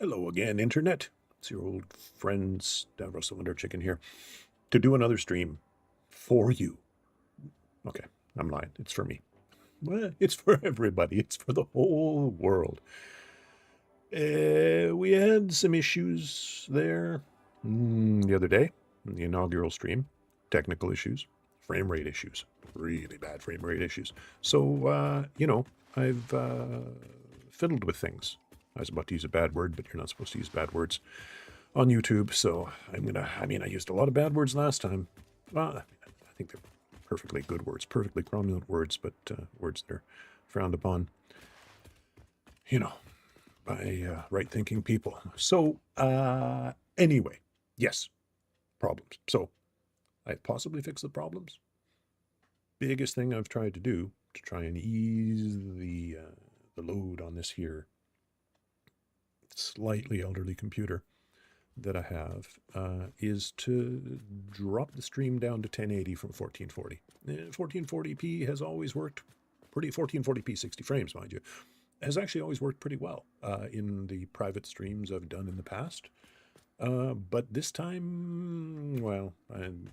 Hello again, Internet. It's your old friend, Wonderchicken here, to do another stream for you. Okay, I'm lying. It's for me. Well, it's for everybody. It's for the whole world. We had some issues there the other day in the inaugural stream. Technical issues, frame rate issues, really bad frame rate issues. So, I've fiddled with things. I was about to use a bad word, but you're not supposed to use bad words on YouTube, so I used a lot of bad words last time. Well, I think they're perfectly good words, perfectly cromulent words, but words that are frowned upon, by right-thinking people. So, anyway, yes, problems. So, I possibly fix the problems. Biggest thing I've tried to do to try and ease the load on this here slightly elderly computer that I have is to drop the stream down to 1080 from 1440. 1440p has always worked pretty, 1440p 60 frames, mind you, has actually always worked pretty well in the private streams I've done in the past. But this time, well,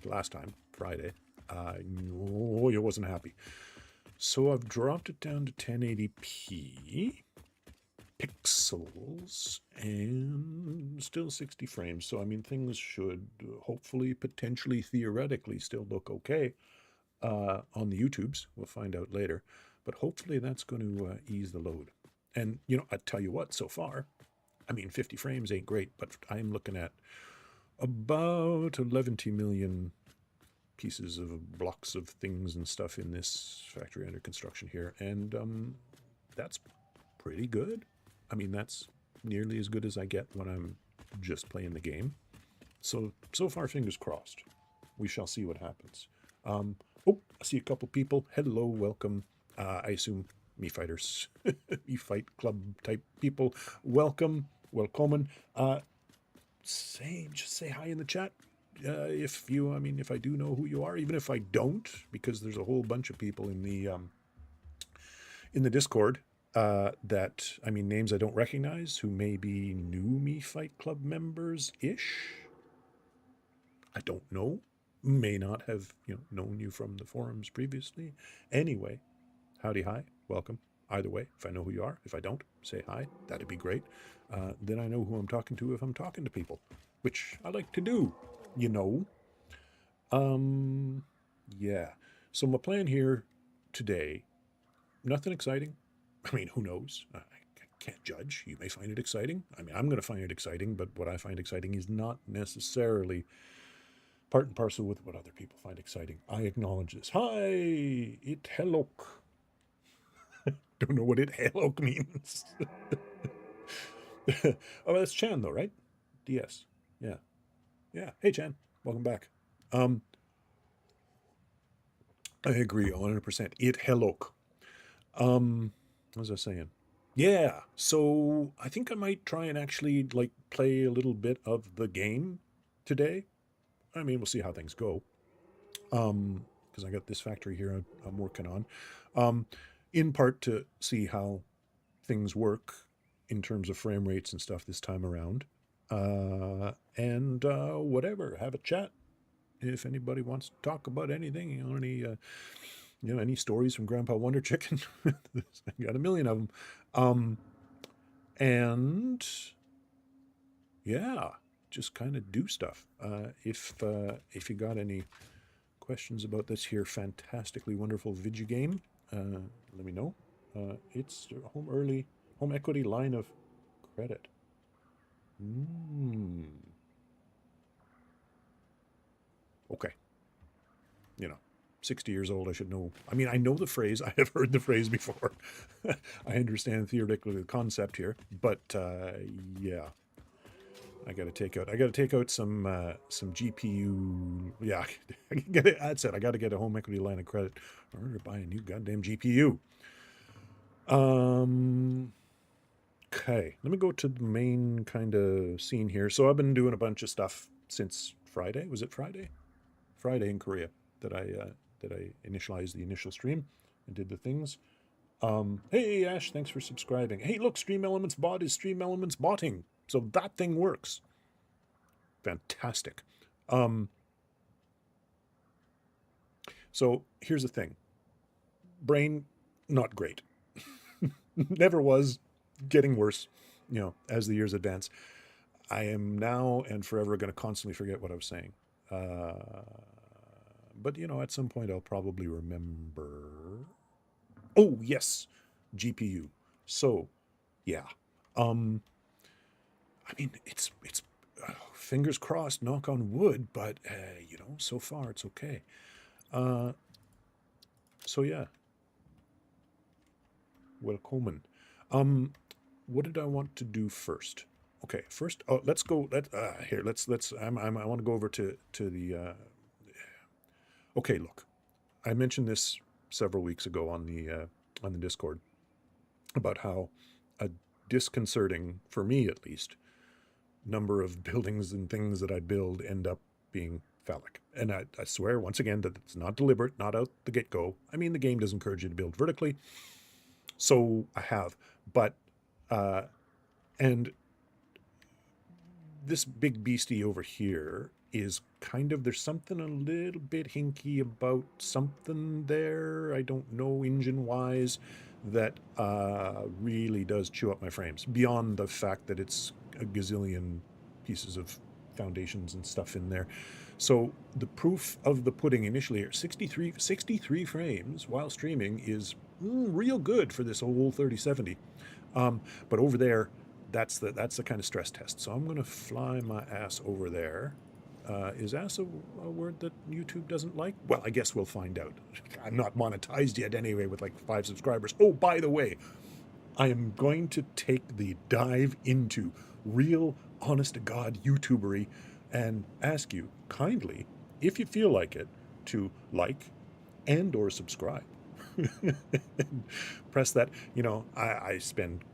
last time, Friday, I wasn't happy. So I've dropped it down to 1080p pixels and still 60 frames. So, things should hopefully, potentially, theoretically still look okay on the YouTubes. We'll find out later. But hopefully that's going to ease the load. And, I tell you what, so far, 50 frames ain't great, but I'm looking at about 11 million pieces of blocks of things and stuff in this factory under construction here. And that's pretty good. That's nearly as good as I get when I'm just playing the game. So far, fingers crossed. We shall see what happens. I see a couple people. Hello, welcome. I assume me fighters, me fight club type people. Welcome. Just say hi in the chat. If I do know who you are, even if I don't, because there's a whole bunch of people in the Discord that, names I don't recognize, who may be new Me Fight Club members-ish. I don't know. May not have, known you from the forums previously. Anyway, howdy, hi, welcome. Either way, if I know who you are, if I don't, say hi. That'd be great. Then I know who I'm talking to if I'm talking to people, which I like to do, Yeah. So my plan here today, nothing exciting. Who knows? I can't judge. You may find it exciting. I'm going to find it exciting, but what I find exciting is not necessarily part and parcel with what other people find exciting. I acknowledge this. Hi, it hello. Don't know what it hello means. Oh, that's Chan though, right? DS. Yeah. Hey, Chan. Welcome back. I agree 100%. It hello. What was I saying? Yeah, so I think I might try and actually play a little bit of the game today. We'll see how things go. Because I got this factory here I'm working on. In part to see how things work in terms of frame rates and stuff this time around. And whatever, have a chat. If anybody wants to talk about anything, any stories from Grandpa Wonderchicken. I got a million of them. And yeah, just kind of do stuff. If you got any questions about this here fantastically wonderful video game, let me know. It's home equity line of credit. Okay. 60 years old, I should know. I know the phrase. I have heard the phrase before. I understand theoretically the concept here, but yeah. I gotta take out some GPU. Yeah, that's it. I gotta get a home equity line of credit in order to buy a new goddamn GPU. Okay, let me go to the main kind of scene here. So I've been doing a bunch of stuff since Friday. Was it Friday? Friday in Korea that I initialized the initial stream and did the things. Hey Ash, thanks for subscribing. Hey, look, Stream Elements bot is Stream Elements botting. So that thing works. Fantastic. So here's the thing. Brain, not great. Never was, getting worse, as the years advance. I am now and forever going to constantly forget what I was saying. But, at some point I'll probably remember. Oh, yes, GPU. So, yeah. I mean, it's fingers crossed, knock on wood, but, so far it's okay. So, yeah. Willkommen. What did I want to do first? Okay, first, let's go. I want to go over to the. Okay, look, I mentioned this several weeks ago on the Discord about how a disconcerting, for me at least, number of buildings and things that I build end up being phallic. And I swear once again that it's not deliberate, not out the get-go. I mean, the game does encourage you to build vertically, so I have, but and this big beastie over here is kind of, there's something a little bit hinky about something there, I don't know, engine wise, that really does chew up my frames, beyond the fact that it's a gazillion pieces of foundations and stuff in there. So the proof of the pudding initially, 63 frames while streaming is real good for this old 3070. But over there, that's the kind of stress test. So I'm going to fly my ass over there. Is ass a word that YouTube doesn't like? Well, I guess we'll find out. I'm not monetized yet anyway with like 5 subscribers. Oh, by the way, I am going to take the dive into real, honest-to-God YouTubery and ask you kindly, if you feel like it, to like and or subscribe. Press that. I spend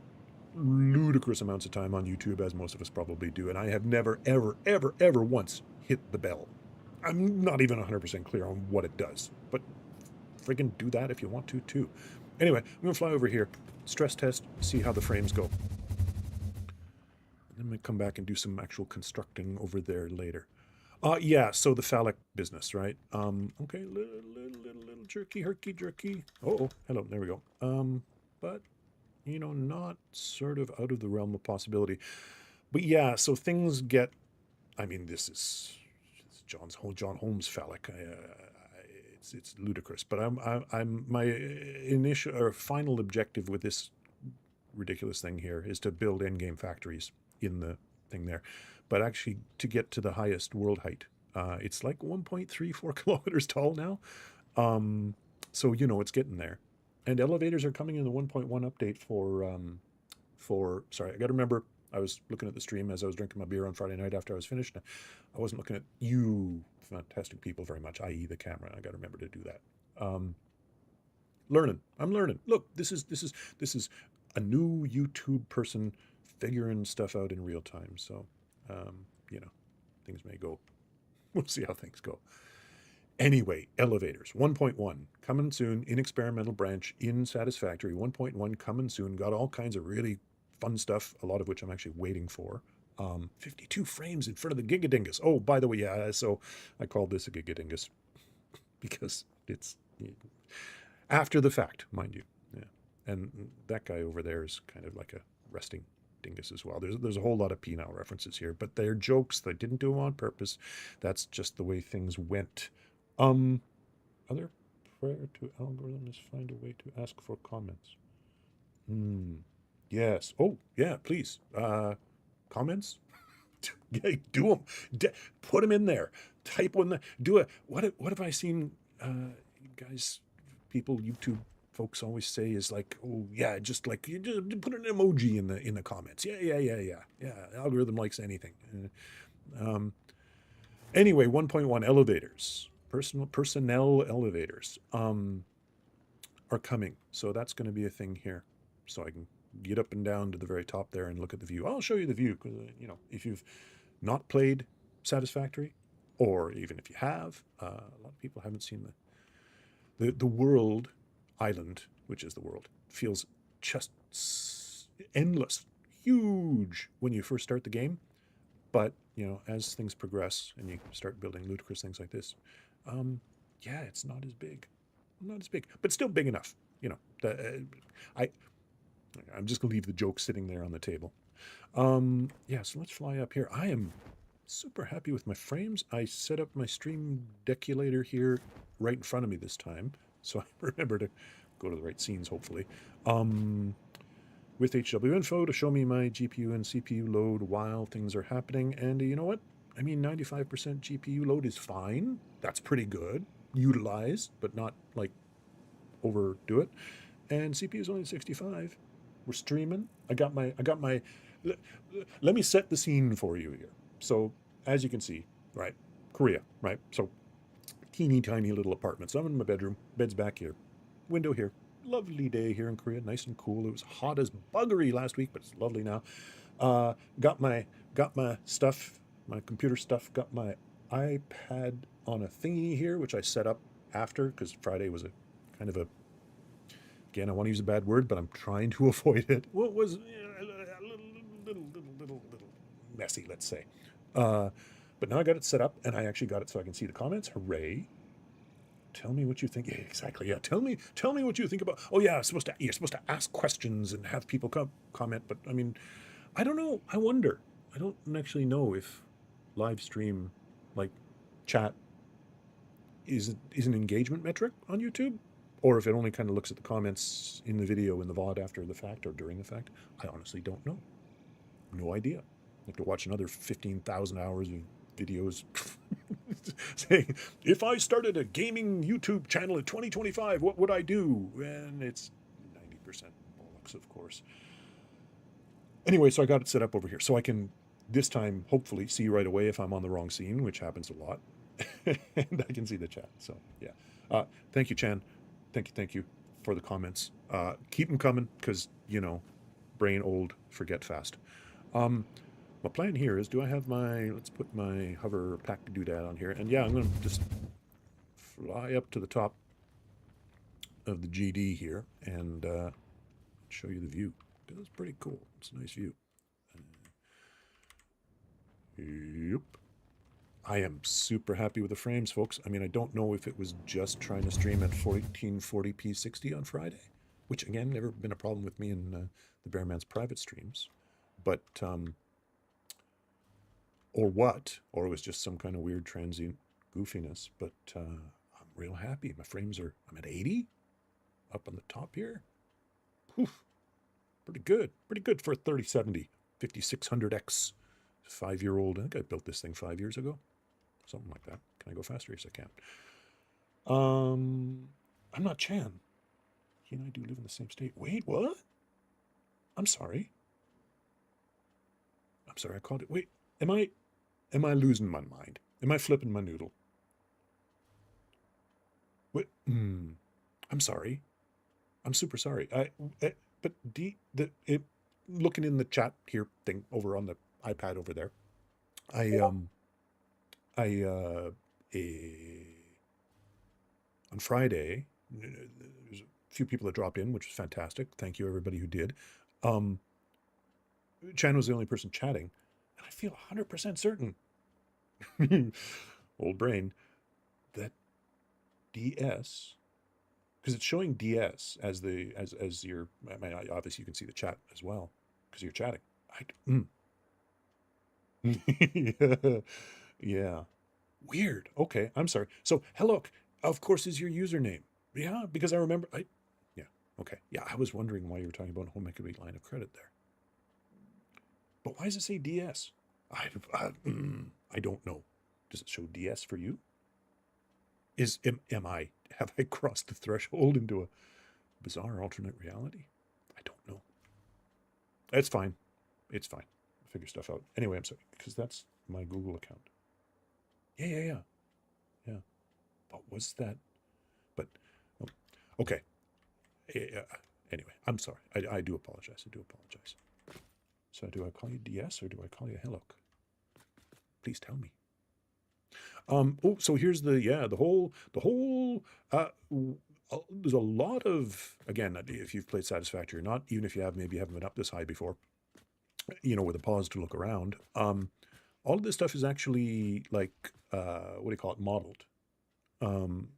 ludicrous amounts of time on YouTube, as most of us probably do, and I have never, ever, ever, ever once hit the bell. I'm not even 100% clear on what it does, but friggin' do that if you want to, too. Anyway, I'm going to fly over here, stress test, see how the frames go. Then we come back and do some actual constructing over there later. Yeah, so the phallic business, right? Okay, little jerky, herky-jerky. Oh, hello, there we go. But not sort of out of the realm of possibility. But yeah, so things get, I mean, this is John Holmes phallic. It's ludicrous. But I'm my initial or final objective with this ridiculous thing here is to build endgame factories in the thing there. But actually, to get to the highest world height, it's like 1.34 kilometers tall now. So it's getting there. And elevators are coming in the 1.1 update sorry, I got to remember, I was looking at the stream as I was drinking my beer on Friday night after I was finished. I wasn't looking at you fantastic people very much, i.e. the camera. I got to remember to do that. I'm learning. Look, this is a new YouTube person figuring stuff out in real time. So, things may go, we'll see how things go. Anyway, elevators, 1.1, coming soon, in experimental branch, in Satisfactory, 1.1 coming soon, got all kinds of really fun stuff, a lot of which I'm actually waiting for. 52 frames in front of the Gigadingus. Oh, by the way, yeah, so I called this a Gigadingus because it's after the fact, mind you. Yeah. And that guy over there is kind of like a resting dingus as well. There's a whole lot of penile references here, but they're jokes. They didn't do them on purpose. That's just the way things went. Other prayer to algorithms, find a way to ask for comments. Yes. Oh, yeah, please. Comments? Yeah, do them. Put them in there. Type one. Do it. What have I seen, guys, people, YouTube folks always say is like, oh, yeah, just like, you just put an emoji in the comments. Yeah. Algorithm likes anything. Anyway, 1.1 elevators. Personnel elevators are coming. So that's going to be a thing here. So I can get up and down to the very top there and look at the view. I'll show you the view because, if you've not played Satisfactory, or even if you have, a lot of people haven't seen the world island, which is the world, feels just endless, huge when you first start the game, but as things progress and you start building ludicrous things like this, yeah, it's not as big, but still big enough. I I'm just gonna leave the joke sitting there on the table. Yeah, so let's fly up here. I am super happy with my frames. I set up my stream deculator here right in front of me this time, so I remember to go to the right scenes, hopefully. With HW info to show me my GPU and CPU load while things are happening. And you know what? I mean, 95% GPU load is fine. That's pretty good. Utilized, but not like overdo it. And CPU is only 65. We're streaming. I got my. Let me set the scene for you here. So as you can see, right, Korea, right. So teeny tiny little apartment. So I'm in my bedroom. Bed's back here. Window here. Lovely day here in Korea, nice and cool. It was hot as buggery last week, but it's lovely now. Got my stuff, my computer stuff. Got my iPad on a thingy here, which I set up after because Friday was a kind of a. Again, I want to use a bad word, but I'm trying to avoid it. Well, it was a little messy, let's say. But now I got it set up, and I actually got it so I can see the comments. Hooray! Tell me what you think. Yeah, exactly. Yeah, tell me what you think about. Oh yeah, you're supposed to ask questions and have people comment. But I mean, I don't know. I wonder. I don't actually know if live stream, like chat, is an engagement metric on YouTube, or if it only kind of looks at the comments in the video in the VOD after the fact or during the fact. I honestly don't know. No idea. I have to watch another 15,000 hours of videos saying, if I started a gaming YouTube channel in 2025, what would I do? And it's 90% bollocks, of course. Anyway, so I got it set up over here. So I can, this time, hopefully see right away if I'm on the wrong scene, which happens a lot. And I can see the chat. So, yeah. Thank you, Chan. Thank you for the comments. Keep them coming because, brain old, forget fast. My plan here is, do I have let's put my hover pack doodad on here. And yeah, I'm going to just fly up to the top of the GD here and show you the view. It's pretty cool. It's a nice view. Yep. I am super happy with the frames, folks. I mean, I don't know if it was just trying to stream at 1440p 60 on Friday, which, again, never been a problem with me in the Bearman's private streams. But... or it was just some kind of weird transient goofiness, but I'm real happy. My frames I'm at 80 up on the top here. Oof, pretty good for a 3070 5600X 5-year-old. I think I built this thing 5 years ago, something like that. Can I go faster? Yes, I can. I'm not Chan. He and I do live in the same state. Wait, what? I'm sorry, I called it. Wait, am I losing my mind? Am I flipping my noodle? What? I'm sorry. I'm super sorry. But looking in the chat here thing over on the iPad over there, on Friday, there's a few people that dropped in, which was fantastic. Thank you, everybody who did. Chan was the only person chatting. And I feel 100% certain, old brain, that DS, because it's showing DS as your, obviously you can see the chat as well, because you're chatting. Yeah. Weird. Okay, I'm sorry. So, hello, of course, is your username. Yeah, because I remember, yeah, okay. Yeah, I was wondering why you were talking about a home equity line of credit there. But why does it say DS? I don't know. Does it show DS for you? Have I crossed the threshold into a bizarre alternate reality? I don't know. It's fine. It's fine. I'll figure stuff out. Anyway, I'm sorry, because that's my Google account. Yeah. What was that? But, okay. Anyway, I'm sorry. I do apologize. So do I call you DS or do I call you Hillock? Please tell me. So here's the whole, there's a lot of, again, if you've played Satisfactory or not, even if you have, maybe you haven't been up this high before, with a pause to look around. All of this stuff is actually like, what do you call it, modeled. Um,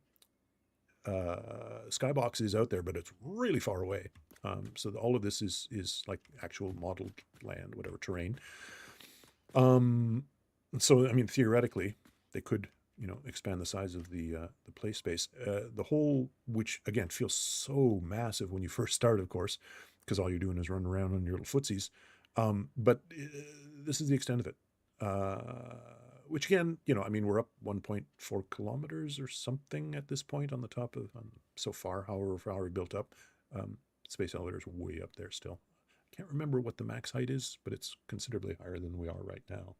Skybox is out there, but it's really far away. So all of this is like actual modeled land, whatever, terrain. So I mean, theoretically, they could expand the size of the play space. The whole, which again feels so massive when you first start, of course, because all you're doing is running around on your little footsies. But this is the extent of it. Which again, I mean, we're up 1.4 kilometers or something at this point on the top of, so far, however far we built up. Space elevator's way up there still. Can't remember what the max height is, but it's considerably higher than we are right now.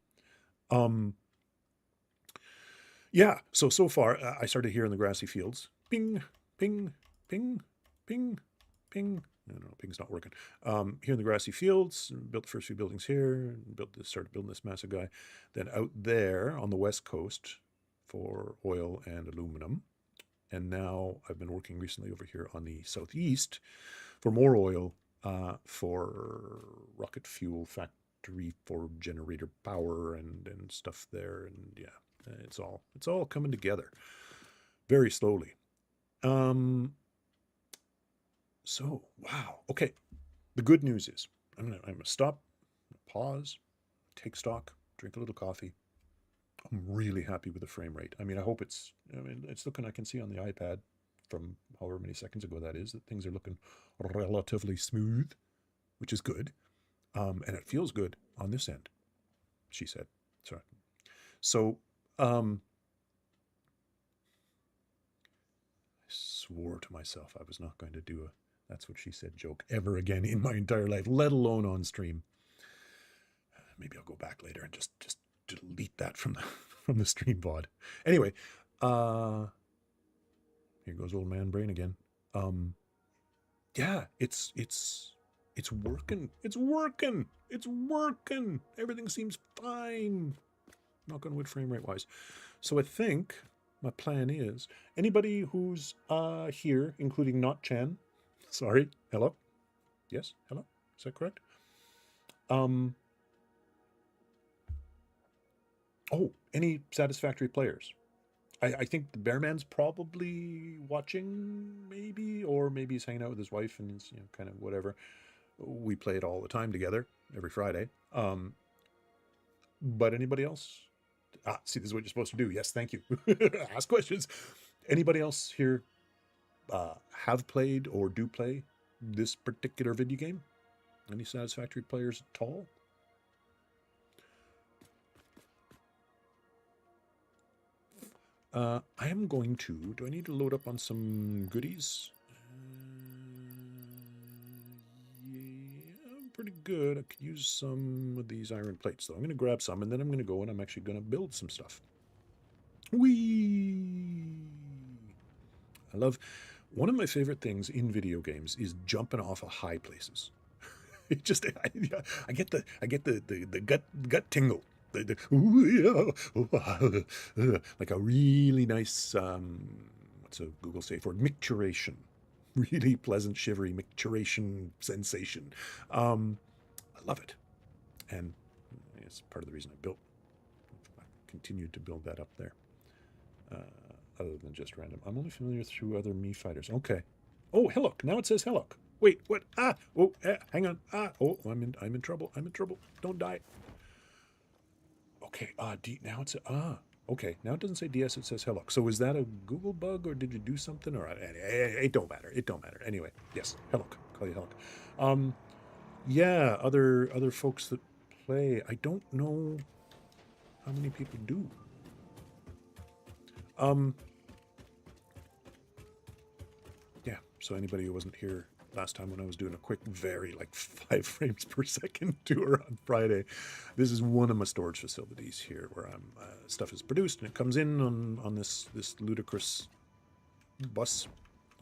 Yeah, so far, I started here in the grassy fields. Ping, ping, ping, ping, ping. No, ping's not working. Here in the grassy fields, built the first few buildings here, started building this massive guy. Then out there on the west coast for oil and aluminum. And now I've been working recently over here on the southeast for more oil, for rocket fuel factory for generator power and stuff there. And yeah, it's all coming together very slowly. So, wow. Okay. The good news is I'm gonna stop, pause, take stock, drink a little coffee. I'm really happy with the frame rate. I mean, it's looking, I can see on the iPad from however many seconds ago that is, that things are looking relatively smooth, which is good. And it feels good on this end, she said. Sorry. So, I swore to myself I was not going to do a "that's what she said" joke ever again in my entire life, let alone on stream. Maybe I'll go back later and just delete that from the stream VOD. Anyway, here goes old man brain again. Yeah, it's working. It's working. It's working. Everything seems fine. Knock on wood, frame rate wise. So I think my plan is anybody who's here, including Not Chan. Sorry. Hello? Yes? Hello? Is that correct? Oh, any Satisfactory players? I think the Bearman's probably watching, maybe, or maybe he's hanging out with his wife and he's, kind of whatever. We play it all the time together, every Friday. But anybody else? See, this is what you're supposed to do. Yes, thank you. Ask questions. Anybody else here have played or do play this particular video game? Any Satisfactory players at all? I am going to... Do I need to load up on some goodies? Yeah, I'm pretty good. I could use some of these iron plates, though. I'm going to grab some, and then I'm going to go and I'm actually going to build some stuff. Whee! I love... One of my favorite things in video games is jumping off of high places. It just... I get the gut tingle. Like a really nice, what's a Google safe word? Micturation. Really pleasant, shivery micturation sensation. I love it. And it's part of the reason I continued to build that up there. Other than just random. I'm only familiar through other Mii fighters. Okay. Oh, Hillock. Now it says Hillock. Wait, what? Oh, hang on. Oh, I'm in trouble. I'm in trouble. Don't die. Okay, now it's okay. Now it doesn't say DS, it says Hillock. So is that a Google bug, or did you do something? Or it don't matter. It don't matter. Anyway, yes, Hillock. Call you Hillock. Yeah, other folks that play. I don't know how many people do. Yeah. So anybody who wasn't here last time when I was doing a quick, very 5 frames per second tour on Friday. This is one of my storage facilities here where stuff is produced and it comes in on this ludicrous bus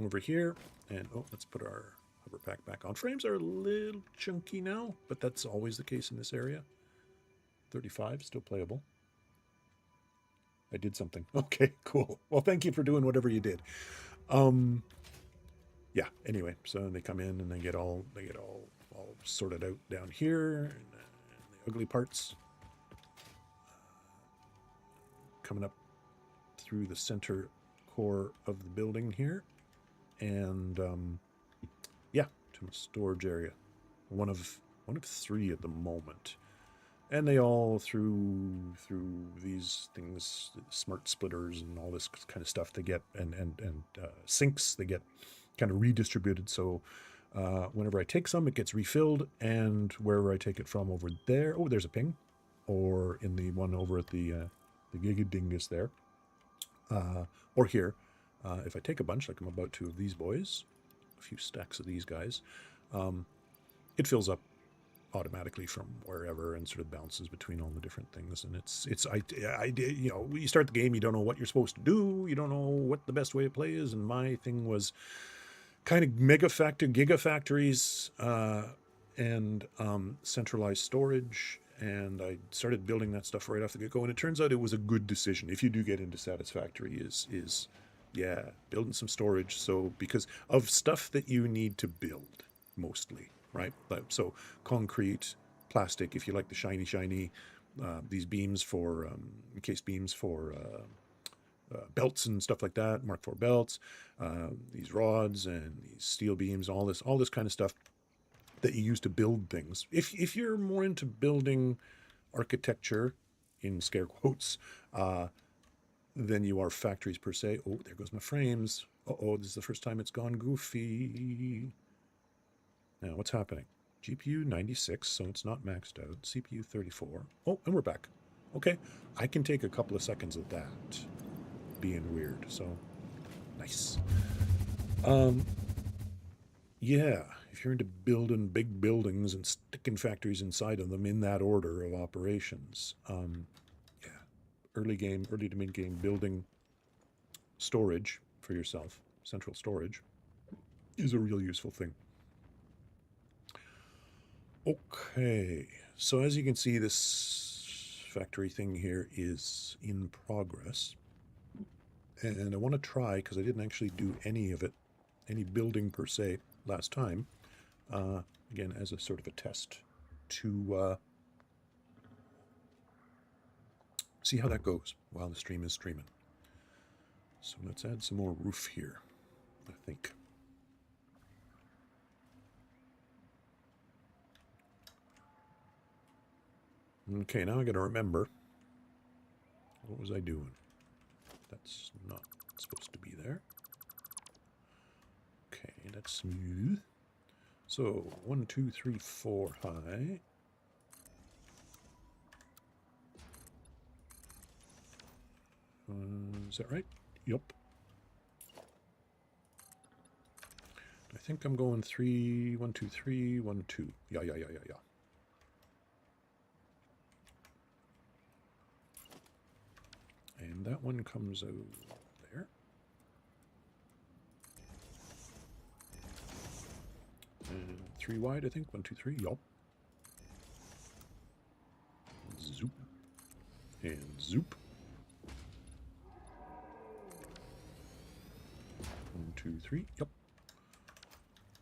over here. And let's put our hover pack back on. Frames are a little chunky now, but that's always the case in this area. 35, still playable. I did something. Okay, cool. Well, thank you for doing whatever you did. Yeah, anyway, so they come in and they get all sorted out down here. ugly parts coming up through the center core of the building here. And yeah, to my storage area. One of 3 at the moment. And they all through these things, smart splitters and all this kind of stuff they get, and sinks, they get kind of redistributed. So whenever I take some, it gets refilled, and wherever I take it from over there, oh, there's a ping, or in the one over at the Gigadingus there, or here, if I take a bunch, like I'm about to of these boys, a few stacks of these guys, it fills up automatically from wherever and sort of bounces between all the different things. And you know, you start the game, you don't know what you're supposed to do, you don't know what the best way to play is, and my thing was kind of gigafactories and centralized storage, and I started building that stuff right off the get-go, and it turns out it was a good decision if you do get into Satisfactory, is yeah, building some storage, so because of stuff that you need to build mostly, right? So concrete, plastic, if you like the shiny, these beams for encased beams for belts and stuff like that, Mark IV belts, these rods and these steel beams, all this kind of stuff that you use to build things. If you're more into building architecture, in scare quotes, than you are factories per se. Oh, there goes my frames. Uh-oh, this is the first time it's gone goofy. Now, what's happening? GPU 96, so it's not maxed out. CPU 34. Oh, and we're back. Okay, I can take a couple of seconds of that being weird, so nice. Yeah, if you're into building big buildings and sticking factories inside of them in that order of operations, yeah, early to mid game building storage for yourself, central storage, is a real useful thing. Okay, so as you can see, this factory thing here is in progress. And I want to try, because I didn't actually do any of it, any building per se, last time, again, as a sort of a test to see how that goes while the stream is streaming. So let's add some more roof here, I think. Okay, now I got to remember, what was I doing? That's not supposed to be there. Okay, that's smooth. So 1, 2, 3, 4 high. Is that right? Yup. I think I'm going 3, 1, 2, 3, 1, 2. Yeah. And that one comes out there. And 3 wide, I think. 1, 2, 3. Yup. Zoop. And zoop. 1, 2, 3. Yup.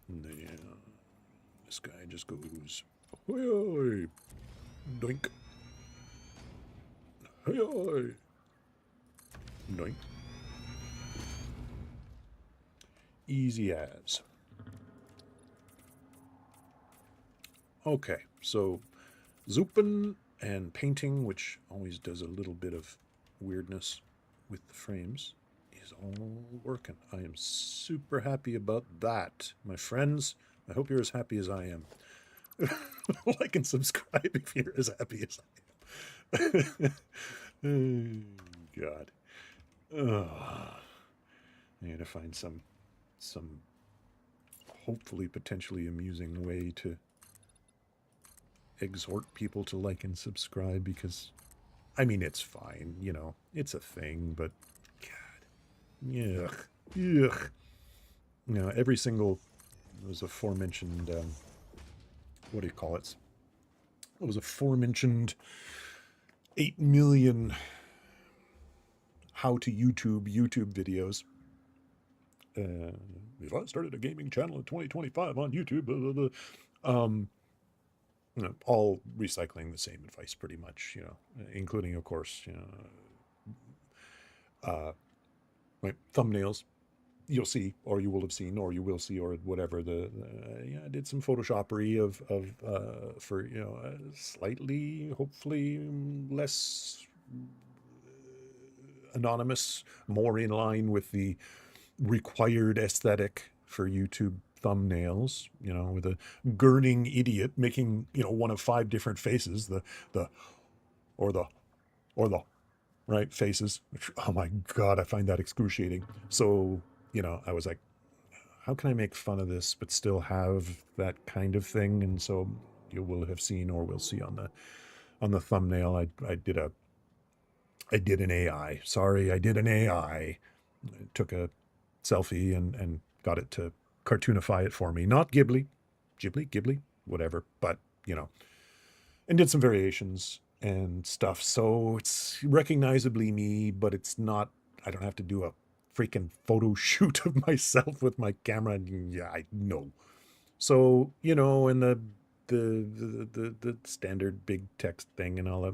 And then this guy just goes, ahoy, doink. Ahoy. Doink. Easy as. Okay, so zooping and painting, which always does a little bit of weirdness with the frames, is all working. I am super happy about that, my friends. I hope you're as happy as I am. Like and subscribe if you're as happy as I am. Oh, God. I gotta find some hopefully potentially amusing way to exhort people to like and subscribe, because I mean, it's fine, you know, it's a thing, but God, yuck. You know, every single, was aforementioned, what do you call it? It was aforementioned 8 million how to YouTube videos. If I started a gaming channel in 2025 on YouTube, blah, blah, blah. all recycling the same advice pretty much, including, of course, right, thumbnails. You'll see, or you will have seen, or you will see, or whatever. I did some photoshopery for slightly, hopefully less anonymous, more in line with the required aesthetic for YouTube thumbnails, with a gurning idiot making, one of 5 different faces, the or the or the right faces. Oh my God, I find that excruciating. So, I was like, how can I make fun of this but still have that kind of thing? And so you will have seen, or will see on the thumbnail, I did an AI. Sorry, I did an AI. I took a selfie and got it to cartoonify it for me. Not Ghibli, whatever, but, and did some variations and stuff. So it's recognizably me, but it's not, I don't have to do a freaking photo shoot of myself with my camera. Yeah, I know. So, and the standard big text thing and all that.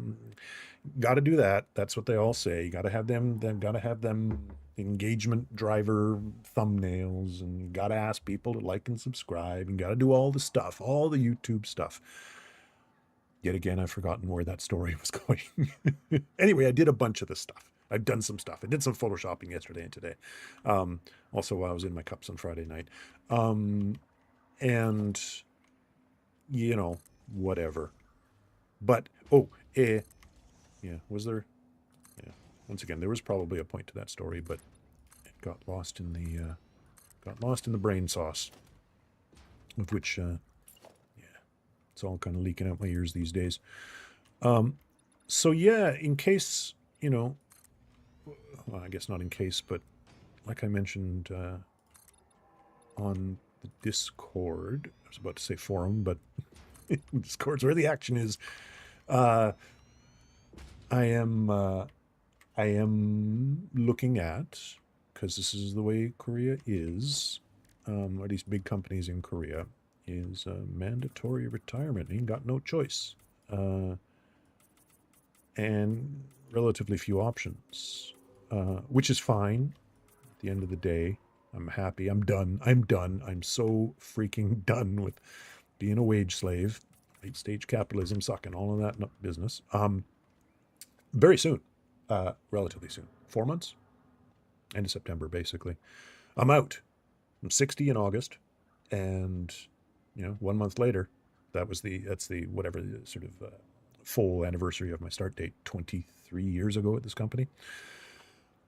Got to do that. That's what they all say. You got to have them. Got to have them engagement driver thumbnails, and got to ask people to like and subscribe, and got to do all the stuff, all the YouTube stuff. Yet again, I've forgotten where that story was going. Anyway, I did a bunch of this stuff. I've done some stuff. I did some photoshopping yesterday and today. Also, while I was in my cups on Friday night. And, whatever. But, yeah, was there? Yeah, once again, there was probably a point to that story, but it got lost in the brain sauce, of which, it's all kind of leaking out my ears these days. So yeah, in case, well, I guess not in case, but like I mentioned on the Discord, I was about to say forum, but Discord's where the action is. I am looking at, because this is the way Korea is, or at least big companies in Korea, is mandatory retirement. You got no choice. And relatively few options, which is fine. At the end of the day, I'm happy. I'm done. I'm so freaking done with being a wage slave, late stage capitalism, sucking all of that business. Very soon, relatively soon, 4 months, end of September, basically. I'm out. I'm 60 in August, and 1 month later, that's the whatever the sort of full anniversary of my start date, 23 years ago at this company.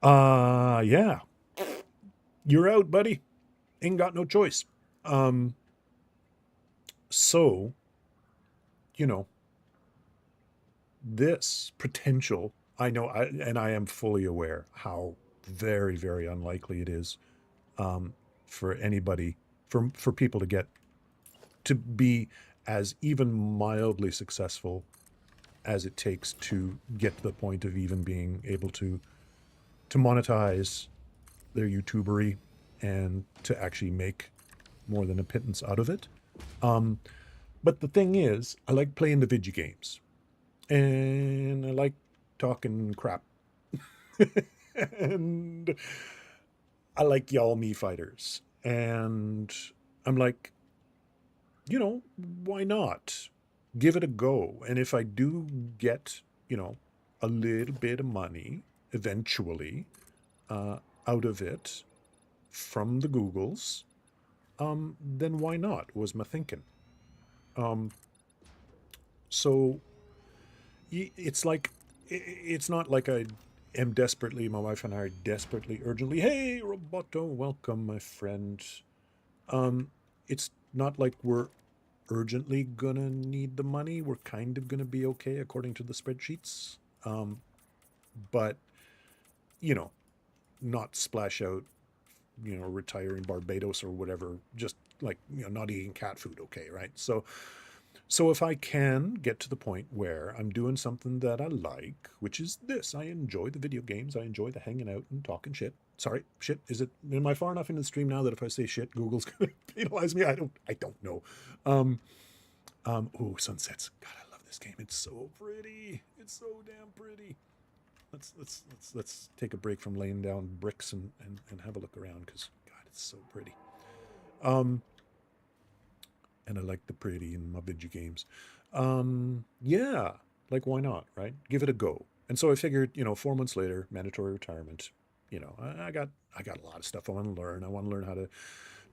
Yeah, you're out, buddy. Ain't got no choice. So, this potential, I know, and I am fully aware how very, very unlikely it is for anybody, for people to be as even mildly successful as it takes to get to the point of even being able to monetize their YouTubery and to actually make more than a pittance out of it. But the thing is, I like playing the video games, and I like talking crap, and I like y'all me fighters, and I'm like, why not give it a go? And if I do get, a little bit of money eventually out of it from the Googles, then why not, was my thinking. So it's like, it's not like I am desperately, my wife and I are desperately, urgently, hey, Roboto, welcome, my friend. It's not like we're urgently gonna need the money. We're kind of gonna be okay according to the spreadsheets. But, not splash out, retire in Barbados or whatever, just like, not eating cat food, okay, right? So if I can get to the point where I'm doing something that I like, which is this, I enjoy the video games, I enjoy the hanging out and talking shit. Sorry, shit, am I far enough into the stream now that if I say shit, Google's gonna penalize me? I don't know. Oh, sunsets. God, I love this game. It's so pretty. It's so damn pretty. Let's take a break from laying down bricks and have a look around because God, it's so pretty. Um, and I like the pretty in my video games. Yeah, like why not, right? Give it a go. And so I figured, 4 months later, mandatory retirement. I got a lot of stuff I want to learn. I want to learn how to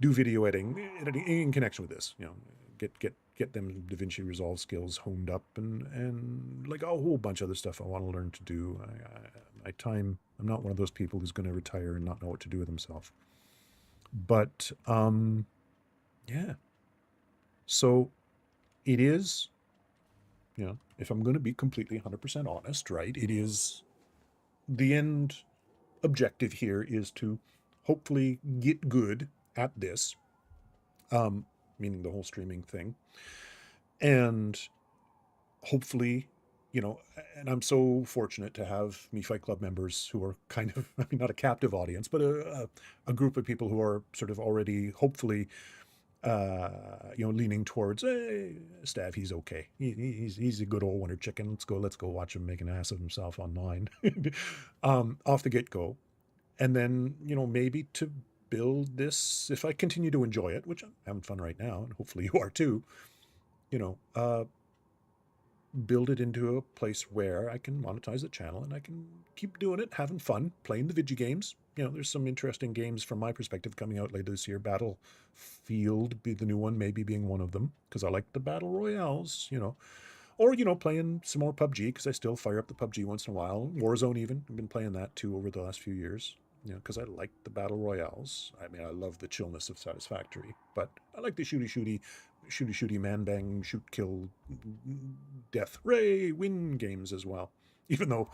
do video editing in connection with this. Get them DaVinci Resolve skills honed up and like a whole bunch of other stuff I want to learn to do. My time. I'm not one of those people who's going to retire and not know what to do with himself. But yeah. So it is, if I'm going to be completely 100% honest, right? It is the end objective here is to hopefully get good at this, meaning the whole streaming thing, and hopefully, and I'm so fortunate to have Me Fight Club members who are kind of, I mean, not a captive audience, but a group of people who are sort of already, hopefully, leaning towards, hey, Stav, he's okay. He's a good old Wonderchicken. Let's go watch him make an ass of himself online, off the get go, and then maybe to build this if I continue to enjoy it, which I'm having fun right now, and hopefully you are too. You know, build it into a place where I can monetize the channel and I can keep doing it, having fun, playing the video games. There's some interesting games from my perspective coming out later this year. Battlefield, be the new one, maybe being one of them, because I like the battle royales, or, playing some more PUBG, because I still fire up the PUBG once in a while. Warzone even, I've been playing that too over the last few years, because I like the battle royales. I mean, I love the chillness of Satisfactory, but I like the shooty man bang, shoot kill, death ray win games as well, even though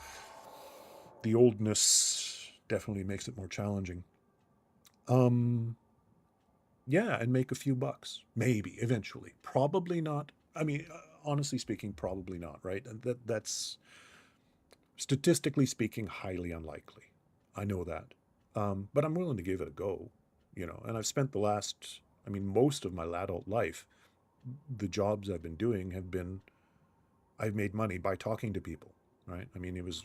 the oldness definitely makes it more challenging. Yeah, and make a few bucks, maybe eventually. Probably not. I mean, honestly speaking, probably not, right? That's statistically speaking highly unlikely. I know that. But I'm willing to give it a go, and I've spent most of my adult life, the jobs I've been doing have been, I've made money by talking to people, right? I mean, it was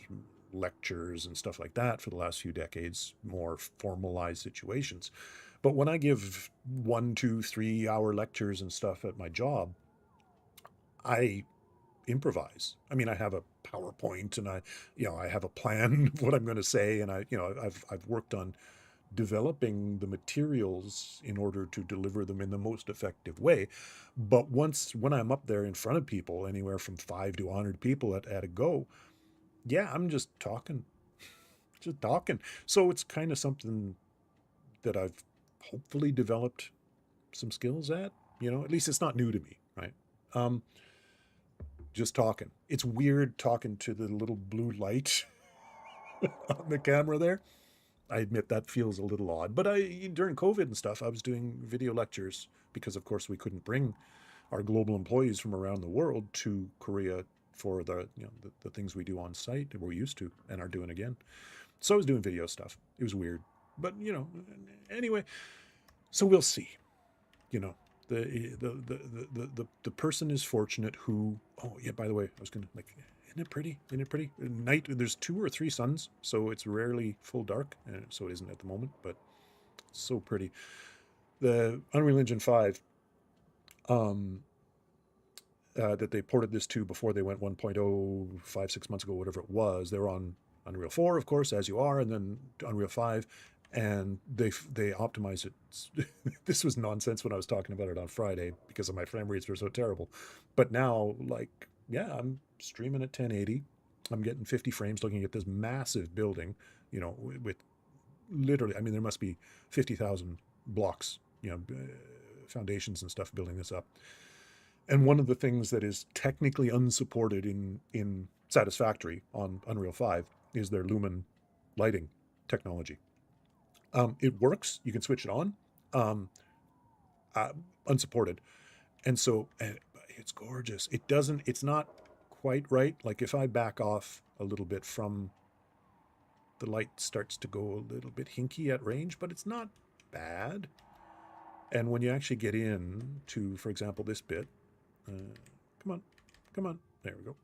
lectures and stuff like that for the last few decades, more formalized situations. But when I give 1, 2, 3 hour lectures and stuff at my job, I improvise. I mean, I have a PowerPoint and I have a plan of what I'm going to say. And I've worked on developing the materials in order to deliver them in the most effective way. But when I'm up there in front of people, anywhere from 5 to 100 people at a go, yeah, I'm just talking, just talking. So it's kind of something that I've hopefully developed some skills at. At least it's not new to me, right? Um, just talking. It's weird talking to the little blue light on the camera there. I admit that feels a little odd, but during COVID and stuff, I was doing video lectures because, of course, we couldn't bring our global employees from around the world to Korea for the things we do on site that we're used to and are doing again. So I was doing video stuff. It was weird, but anyway. So we'll see. You know, the person is fortunate who. Oh yeah, by the way, I was gonna like. Isn't it pretty? Isn't it pretty? Night. There's 2 or 3 suns, so it's rarely full dark, and so it isn't at the moment, but so pretty. The Unreal Engine 5, um, that they ported this to before they went 1.0 5, 6 months ago, whatever it was. They were on Unreal 4, of course, as you are, and then Unreal 5, and they optimized it. This was nonsense when I was talking about it on Friday because of my frame rates were so terrible. But now, like, yeah, I'm streaming at 1080. I'm getting 50 frames looking at this massive building, with literally, I mean, there must be 50,000 blocks, foundations and stuff building this up. And one of the things that is technically unsupported in Satisfactory on Unreal 5 is their lumen lighting technology. It works. You can switch it on, um, unsupported. And so it's gorgeous. It's not quite right. Like if I back off a little bit from, the light starts to go a little bit hinky at range, but it's not bad. And when you actually get in to, for example, this bit, Come on, come on. There we go.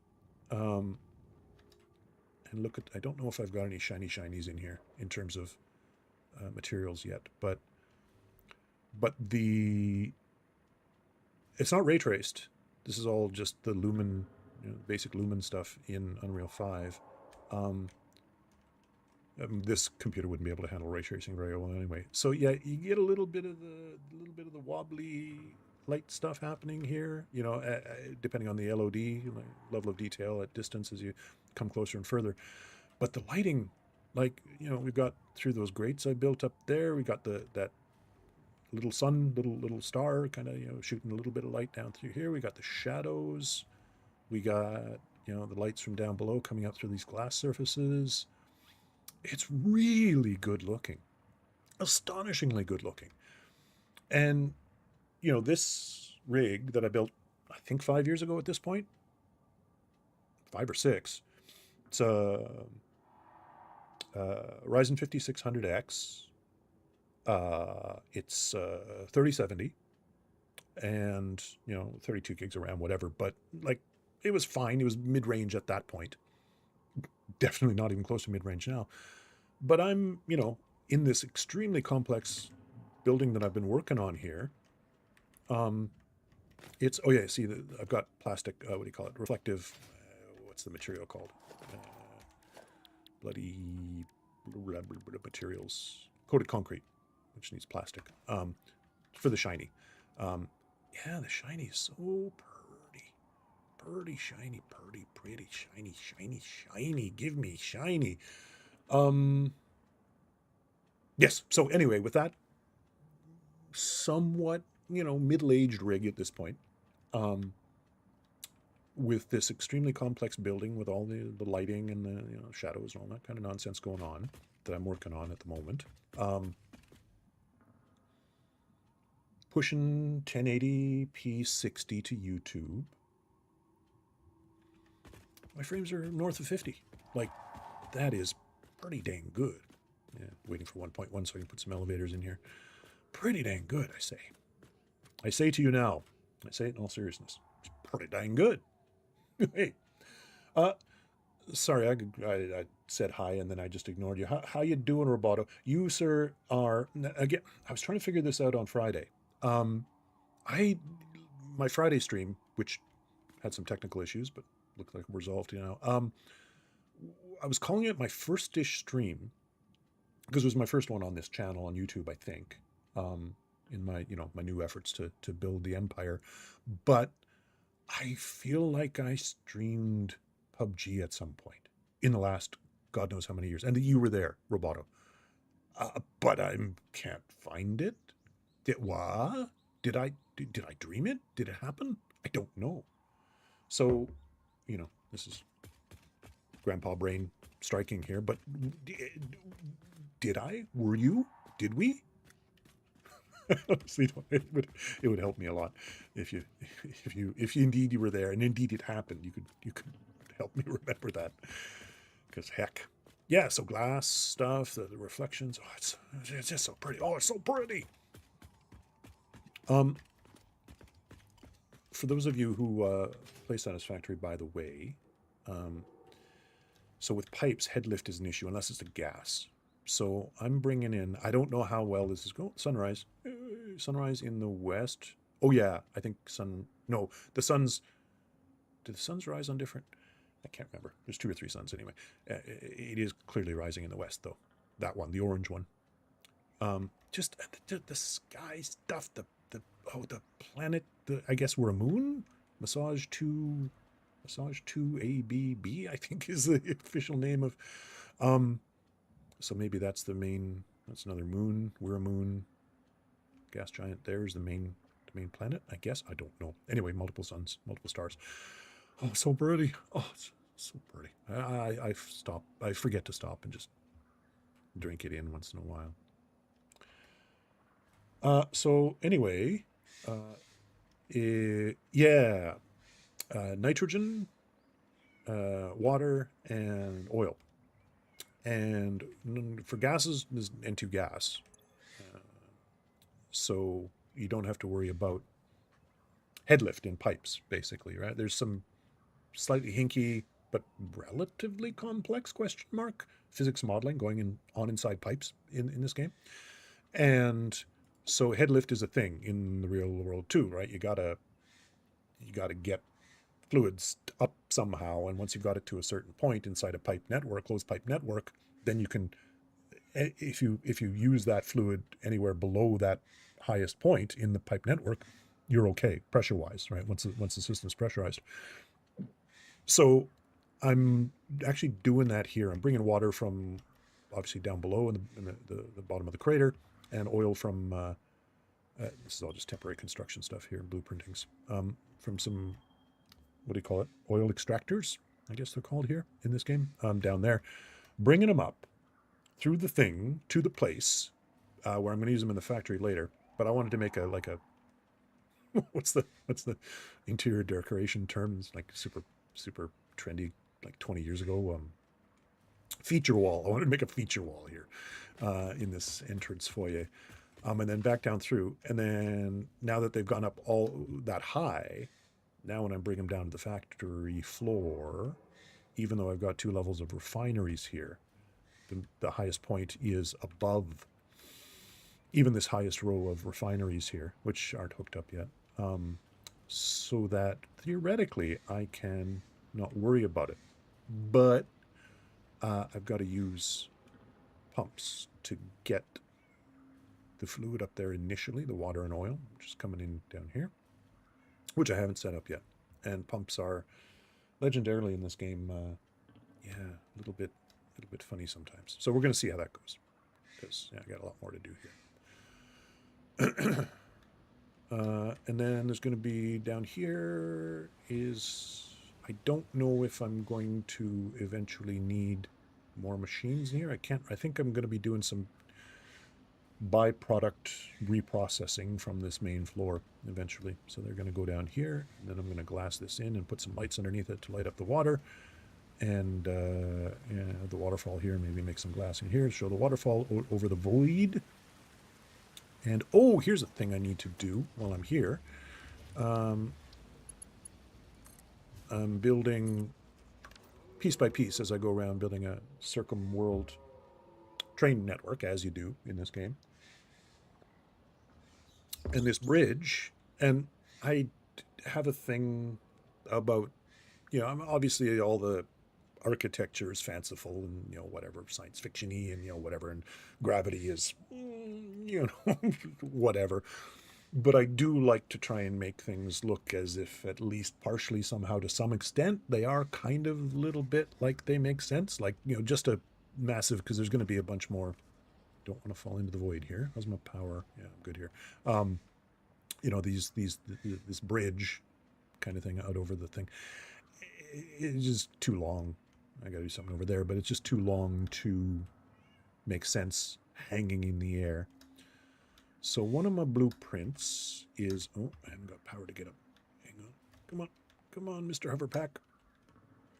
And look at, I don't know if I've got any shinies in here in terms of materials yet, but it's not ray traced. This is all just the Lumen, basic Lumen stuff in Unreal 5. This computer wouldn't be able to handle ray tracing very well anyway. So yeah, you get a little bit of the wobbly light stuff happening here. Depending on the LOD, level of detail at distance as you come closer and further. But the lighting, we've got through those grates I built up there. We got that little sun, little star, kind of shooting a little bit of light down through here. We got the shadows. We got the lights from down below coming up through these glass surfaces. It's really good looking, astonishingly good looking. And this rig that I built, I think 5 years ago at this point, 5 or 6. It's a Ryzen 5600X. It's 3070 and 32 gigs of RAM, whatever. But it was fine. It was mid-range at that point. Definitely not even close to mid-range now. But I'm in this extremely complex building that I've been working on here. It's see, I've got plastic. What do you call it? Reflective. What's the material called? Bloody materials. Coated concrete, which needs plastic. For the shiny. Yeah, the shiny is so pretty shiny, pretty shiny. Give me shiny. Yes. So anyway, with that somewhat middle-aged rig at this point, with this extremely complex building with all the lighting and the shadows and all that kind of nonsense going on that I'm working on at the moment. Pushing 1080p 60 to YouTube. My frames are north of 50. That is pretty dang good. Yeah, waiting for 1.1 so I can put some elevators in here. Pretty dang good, I say. I say to you now, I say it in all seriousness, it's pretty dang good. Hey, sorry, I said hi and then I just ignored you. How you doing, Roboto? You, sir, are, again, I was trying to figure this out on Friday. My Friday stream, which had some technical issues, but looked like resolved, I was calling it my first-ish stream because it was my first one on this channel on YouTube, I think, in my, my new efforts to build the empire. But I feel like I streamed PUBG at some point in the last God knows how many years. And you were there, Roboto. But I can't find it. Did I dream it? Did it happen? I don't know. So, this is grandpa brain striking here, but did I? Were you? Did we? Honestly, it would help me a lot if you indeed you were there and indeed it happened. You could help me remember that, because heck, yeah. So glass stuff, the reflections. Oh, it's just so pretty. Oh, it's so pretty. For those of you who play Satisfactory, by the way, so with pipes, head lift is an issue unless it's a gas. So I'm bringing in, I don't know how well this is going. Sunrise in the west. Oh yeah, I think did the suns rise on different? I can't remember. There's 2 or 3 suns anyway. It is clearly rising in the west though. That one, the orange one. Just the sky stuff, the planet, I guess we're a moon? Massage 2 ABB, I think is the official name of, so maybe that's that's another moon. We're a moon. Gas giant there's the main planet, I guess. I don't know. Anyway, multiple suns, multiple stars. Oh, so pretty. Oh, it's so pretty. I forget to stop and just drink it in once in a while. So anyway, nitrogen, water, and oil. And for gases, there's N2 gas. So you don't have to worry about head lift in pipes, basically, right? There's some slightly hinky but relatively complex question mark physics modeling going on inside pipes in this game. And so head lift is a thing in the real world too, right? You gotta get fluids up somehow, and once you've got it to a certain point inside a pipe network, closed pipe network, then you can, if you use that fluid anywhere below that highest point in the pipe network, you're okay pressure wise, right? Once the system's pressurized. So I'm actually doing that here. I'm bringing water from obviously down below in the bottom of the crater, and oil from this is all just temporary construction stuff here, blueprintings, from some, what do you call it, oil extractors, I guess they're called here in this game, down there, bringing them up through the thing to the place where I'm going to use them in the factory later. But I wanted to make a what's the interior decoration term? It's like super trendy, like 20 years ago. Feature wall. I wanted to make a feature wall here in this entrance foyer. And then back down through. And then now that they've gone up all that high, now when I bring them down to the factory floor, even though I've got 2 levels of refineries here, the highest point is above even this highest row of refineries here, which aren't hooked up yet. So that theoretically I can not worry about it. But I've got to use pumps to get the fluid up there initially, the water and oil, which is coming in down here, which I haven't set up yet. And pumps are legendarily in this game, yeah, a little bit funny sometimes. So we're going to see how that goes, because I got a lot more to do here. And then there's going to be down here is, I don't know if I'm going to eventually need more machines here. I think I'm going to be doing some byproduct reprocessing from this main floor eventually. So they're going to go down here, and then I'm going to glass this in and put some lights underneath it to light up the water. And the waterfall here, maybe make some glass in here, show the waterfall over the void. And oh, here's a thing I need to do while I'm here. I'm building piece by piece as I go around, building a circum-world train network, as you do in this game. And this bridge, and I have a thing about, I'm obviously all the architecture is fanciful and, whatever, science fiction-y and, whatever, and gravity is, whatever. But I do like to try and make things look as if at least partially, somehow, to some extent, they are kind of a little bit like they make sense. Like, just a massive, because there's going to be a bunch more. Don't want to fall into the void here. How's my power? Yeah, I'm good here. This bridge kind of thing out over the thing. It's just too long. I got to do something over there, but it's just too long to make sense hanging in the air. So one of my blueprints is, oh, I haven't got power to get up. Hang on. Come on, Mr. Hoverpack.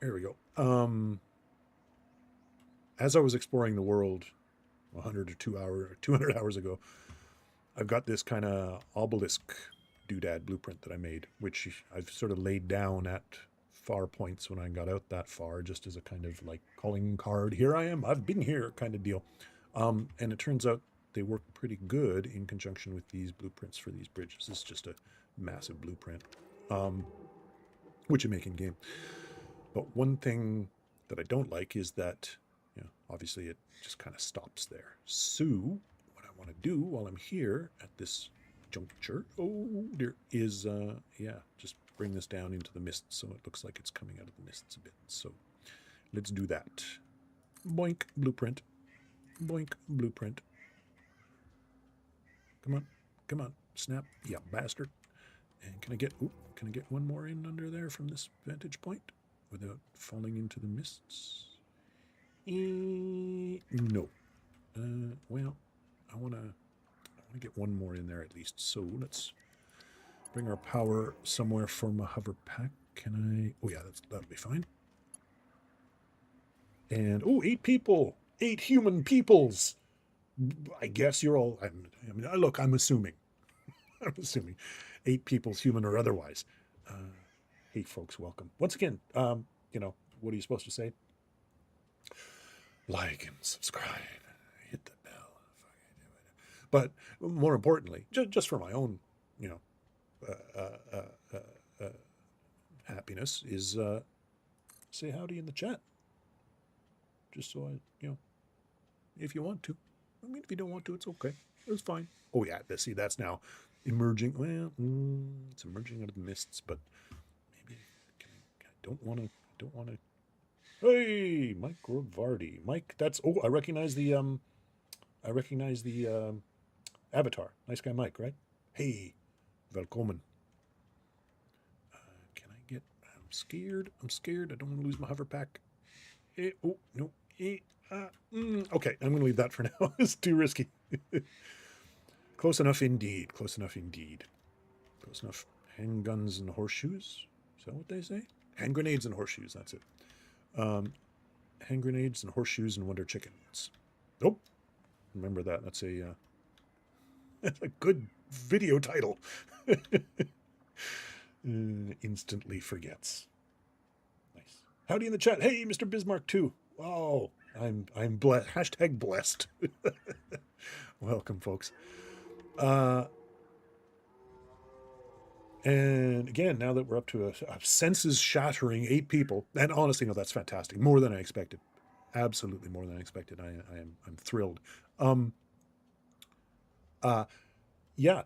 There we go. As I was exploring the world 100 or 200 hours ago, I've got this kind of obelisk doodad blueprint that I made, which I've sort of laid down at far points when I got out that far, just as a kind of like calling card. Here I am, I've been here kind of deal. And it turns out they work pretty good in conjunction with these blueprints for these bridges. This is just a massive blueprint, which you make in game. But one thing that I don't like is that, obviously it just kind of stops there. So what I want to do while I'm here at this juncture, is, just bring this down into the mist so it looks like it's coming out of the mists a bit. So let's do that. Boink, blueprint. Boink, blueprint. Come on, snap, yeah, bastard. And can I get one more in under there from this vantage point without falling into the mists? No. Well, I want to get one more in there at least. So let's bring our power somewhere for my hover pack. Can I? Oh yeah, that'll be fine. And 8 people, 8 human peoples. I guess you're all. Look, I'm assuming. I'm assuming 8 people's human or otherwise. Hey, folks, welcome. Once again, you know, what are you supposed to say? Like and subscribe. Hit the bell. But more importantly, just for my own, you know, happiness, is say howdy in the chat. Just so I, you know, if you want to. I mean, if you don't want to, it's okay. It's fine. Oh yeah, see, that's now emerging. Well, it's emerging out of the mists, but maybe I don't want to. Hey, Mike Gravardi. Mike, that's, oh, I recognize the avatar. Nice guy, Mike, right? Hey, welcome. Can I get? I'm scared. I don't want to lose my hover pack. Oh no. Okay, I'm going to leave that for now. It's too risky. Close enough indeed. Close enough indeed. Close enough. Handguns and horseshoes. Is that what they say? Hand grenades and horseshoes. That's it. Hand grenades and horseshoes and Wonderchickens. Nope. Remember that. That's a that's a good video title. Instantly forgets. Nice. Howdy in the chat. Hey, Mr. Bismarck too. Oh, I'm blessed. Hashtag blessed. Welcome, folks. And again, now that we're up to a senses-shattering 8 people, and honestly, no, that's fantastic. More than I expected. Absolutely more than I expected. I'm thrilled. Yeah.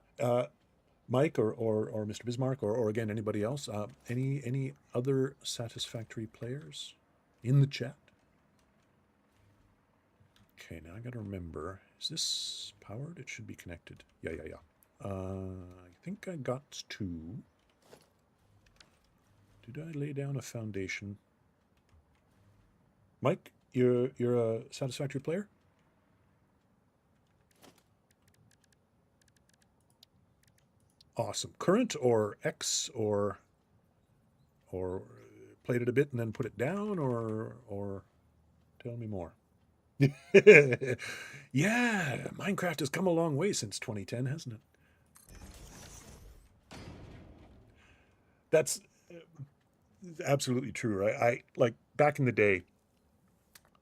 Mike or Mr. Bismarck or again anybody else. Any other Satisfactory players in the chat? Okay, now I got to remember. Is this powered? It should be connected. Yeah. I think I got 2. Did I lay down a foundation? Mike, you're a Satisfactory player? Awesome. Current or X or played it a bit and then put it down or tell me more. Yeah, Minecraft has come a long way since 2010, hasn't it? That's absolutely true, right? I like back in the day,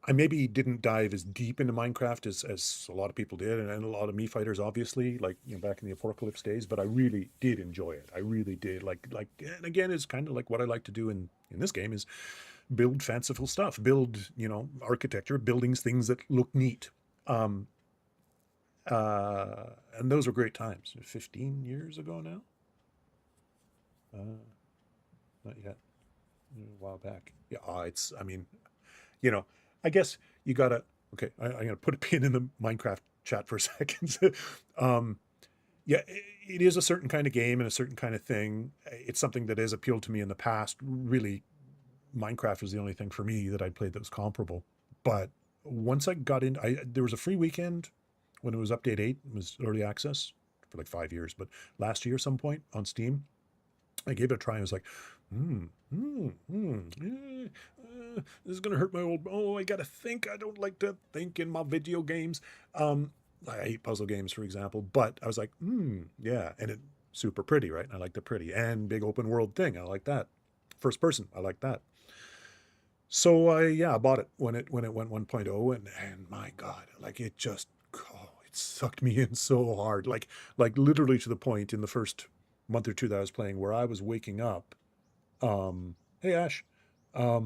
I maybe didn't dive as deep into Minecraft as a lot of people did, and a lot of me fighters, obviously, like, you know, back in the Apocalypse days, but I really did enjoy it. I really did. Like, and again, it's kind of like what I like to do in this game is build fanciful stuff, build, you know, architecture, buildings, things that look neat. And those were great times. 15 years ago now? Not yet. A while back. Yeah, I mean, you know, I guess you gotta, okay, I'm gonna put a pin in the Minecraft chat for a second. Yeah, it is a certain kind of game and a certain kind of thing. It's something that has appealed to me in the past. Really, Minecraft was the only thing for me that I played that was comparable. But once I got in, there was a free weekend when it was update 8, it was early access for like 5 years, but last year some point on Steam, I gave it a try. I was like, this is gonna hurt my old. Oh, I gotta think. I don't like to think in my video games. I hate puzzle games, for example. But I was like, yeah, and it's super pretty, right? I like the pretty and big open world thing. I like that. First person, I like that. So I bought it when it went 1.0, and my God, like it just, it sucked me in so hard, like literally to the point in the first month or 2 that I was playing where I was waking up. Hey Ash, I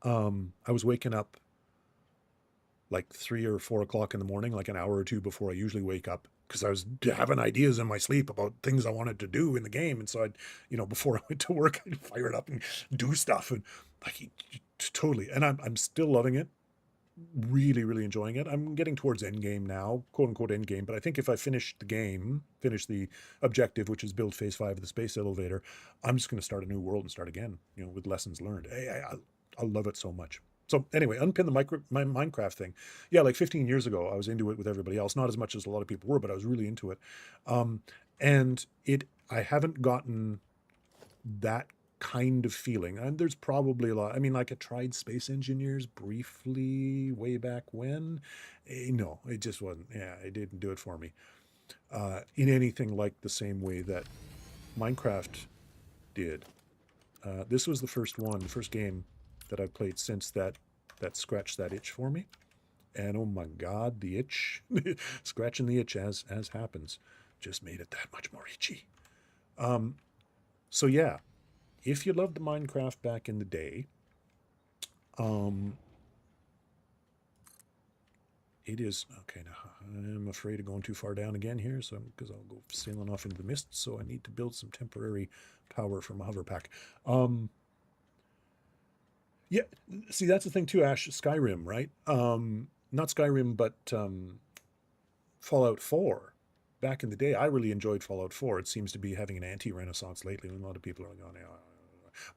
was waking up like 3 or 4 o'clock in the morning, like an hour or 2 before I usually wake up, because I was having ideas in my sleep about things I wanted to do in the game. And so I'd, you know, before I went to work, I'd fire it up and do stuff, and like totally. And I'm still loving it. Really, really enjoying it. I'm getting towards end game now, quote unquote end game. But I think if I finish the game, finish the objective, which is build phase 5 of the space elevator, I'm just going to start a new world and start again, you know, with lessons learned. I love it so much. So anyway, unpin my Minecraft thing. Yeah, like 15 years ago, I was into it with everybody else. Not as much as a lot of people were, but I was really into it. And I haven't gotten that kind of feeling. And there's probably a lot. I mean, like I tried Space Engineers briefly way back when. No, it just wasn't. Yeah, it didn't do it for me. in anything like the same way that Minecraft did. This was the first game that I've played since that scratched that itch for me. And oh my God, the itch, scratching the itch as happens, just made it that much more itchy. So yeah, if you loved the Minecraft back in the day, it is okay. Now I'm afraid of going too far down again here, so because I'll go sailing off into the mist. So I need to build some temporary power for my hover pack. Yeah, see that's the thing too, Ash. Skyrim, right? Not Skyrim, but Fallout 4. Back in the day, I really enjoyed Fallout 4. It seems to be having an anti-renaissance lately, and a lot of people are going, yeah.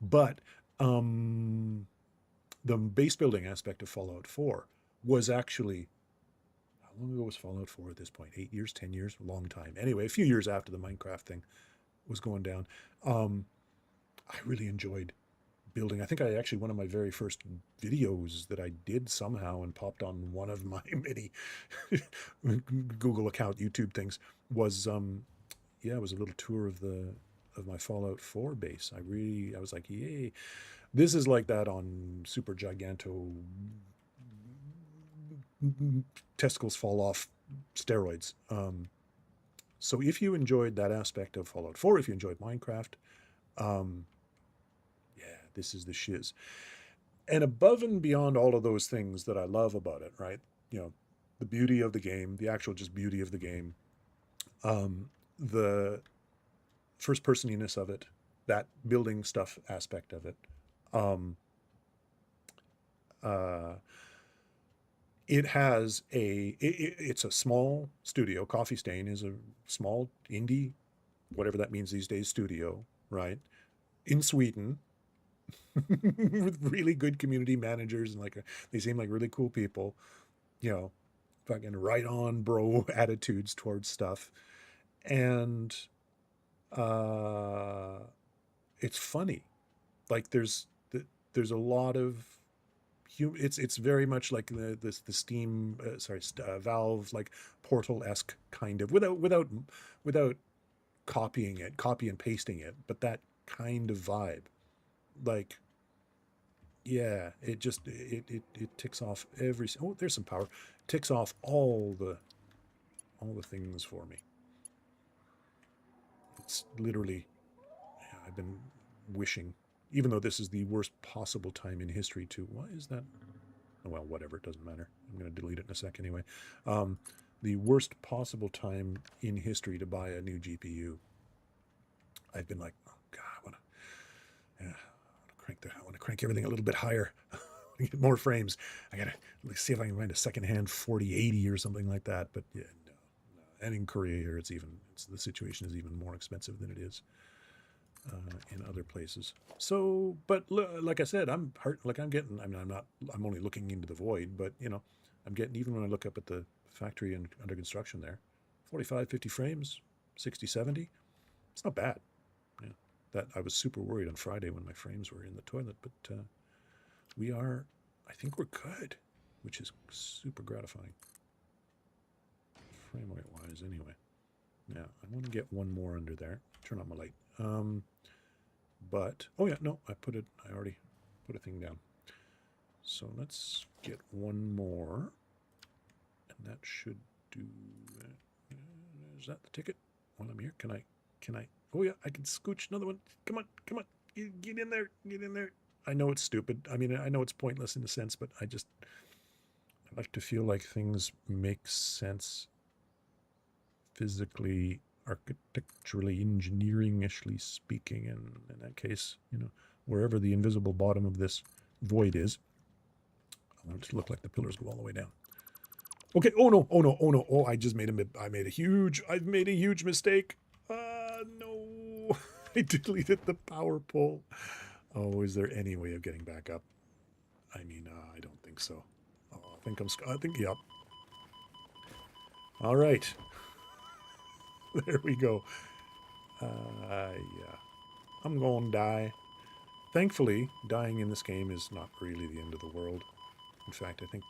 But the base building aspect of Fallout 4 was actually, how long ago was Fallout 4 at this point? 8 years, 10 years, a long time. Anyway, a few years after the Minecraft thing was going down, I really enjoyed building. I think one of my very first videos that I did somehow and popped on one of my many Google account YouTube things was it was a little tour of my Fallout 4 base. I was like, yay, this is like that on Super Giganto testicles fall off steroids. So if you enjoyed that aspect of Fallout 4, if you enjoyed Minecraft, this is the shiz. And above and beyond all of those things that I love about it, right? The beauty of the game, the actual just beauty of the game, the first personiness of it, that building stuff aspect of it. It has it's a small studio. Coffee Stain is a small indie, whatever that means these days, studio, right? In Sweden. With really good community managers, and they seem like really cool people, fucking right on bro attitudes towards stuff. And it's funny. Like there's a lot of it's very much like the Steam Valve like Portal-esque kind of, without copy and pasting it, but that kind of vibe. Like, yeah, it ticks off there's some power. Ticks off all the things for me. It's literally, I've been wishing, even though this is the worst possible time in history to, why is that? Oh, well, whatever, it doesn't matter. I'm going to delete it in a sec anyway. The worst possible time in history to buy a new GPU. I've been like, oh God, I want to crank everything a little bit higher. Get more frames. I gotta see if I can find a secondhand 4080 or something like that. But yeah, no. And in Korea here, the situation is even more expensive than it is in other places. So, but like I said, I'm only looking into the void, but I'm getting, even when I look up at the factory and under construction there, 45, 50 frames, 60, 70. It's not bad. Yeah. That I was super worried on Friday when my frames were in the toilet, but I think we're good, which is super gratifying. Frame rate wise anyway. Now, I want to get one more under there. Turn on my light. But, oh yeah, no, I already put a thing down. So let's get one more. And that should do, is that the ticket? While I'm here, can I, oh yeah, I can scooch another one. Come on, get in there. I know it's stupid. I mean, I know it's pointless in a sense, but I like to feel like things make sense physically, architecturally, engineeringishly speaking. And in that case, wherever the invisible bottom of this void is, I want it to look like the pillars go all the way down. Okay. Oh no. Oh, I've made a huge mistake. No. I deleted the power pole. Oh, is there any way of getting back up? I mean, I don't think so. Oh, yep. All right. There we go. Yeah. I'm going to die. Thankfully, dying in this game is not really the end of the world. In fact, I think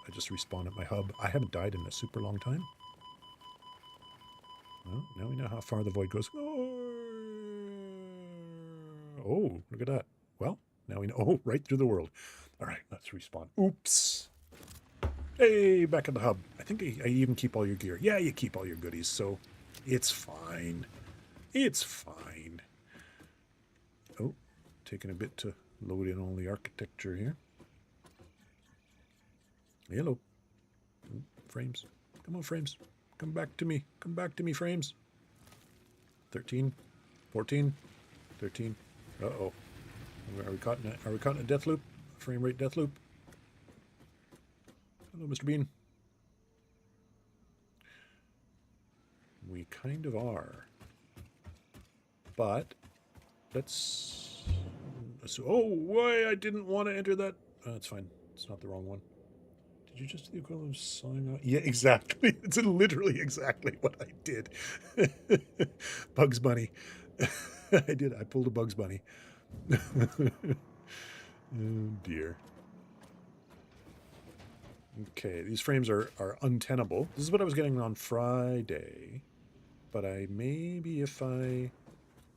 I just respawned at my hub. I haven't died in a super long time. Well, now we know how far the void goes. Oh, look at that. Well, now we know. Oh, right through the world. All right, let's respawn. Oops. Hey, back at the hub. I think I even keep all your gear. Yeah, you keep all your goodies, so it's fine. It's fine. Oh, taking a bit to load in all the architecture here. Hello. Frames. Come on, frames. Come back to me. Come back to me, frames. 13, 14, 13. Uh-oh. Are we caught in a death loop? Frame rate death loop? Hello, Mr. Bean. We kind of are. But let's... Oh, why? I didn't want to enter that. It's fine. It's not the wrong one. Did you just do the equivalent of sign out? Yeah, exactly. It's literally exactly what I did. Bugs Bunny. I did. I pulled a Bugs Bunny. Oh, dear. Okay, these frames are untenable. This is what I was getting on Friday. But maybe if I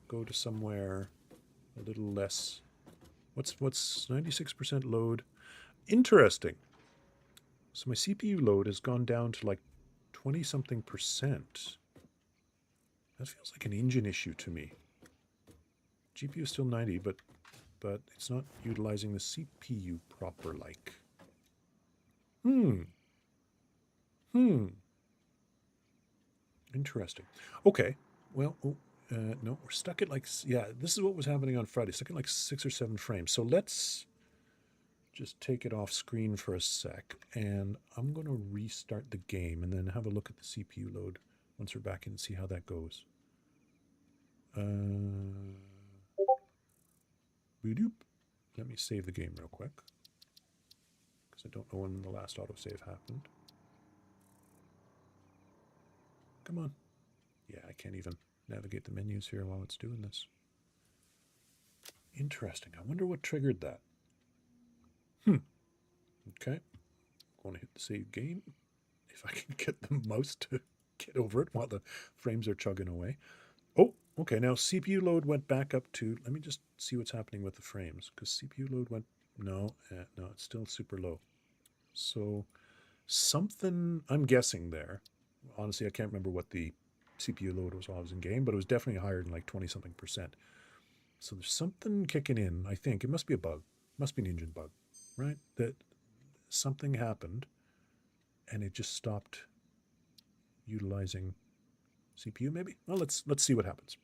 go to somewhere a little less... What's 96% load? Interesting. So my CPU load has gone down to like 20-something percent. That feels like an engine issue to me. GPU is still 90, but it's not utilizing the CPU proper like. Interesting. Okay. Well, no, we're stuck at like, yeah, this is what was happening on Friday. Stuck at like 6 or 7 frames. So let's just take it off screen for a sec, and I'm going to restart the game and then have a look at the CPU load once we're back in and see how that goes. Let me save the game real quick, because I don't know when the last autosave happened. Come on. Yeah, I can't even navigate the menus here while it's doing this. Interesting. I wonder what triggered that. Okay. I'm going to hit the save game. If I can get the mouse to get over it while the frames are chugging away. Oh, okay. Now CPU load went back up to... Let me just see what's happening with the frames. Because CPU load went... No, no, it's still super low. So something... I'm guessing there. Honestly, I can't remember what the CPU load was while I was in game, but it was definitely higher than like 20-something percent. So there's something kicking in, I think. It must be a bug. It must be an engine bug, right? That something happened and it just stopped utilizing CPU, maybe? Well, let's see what happens.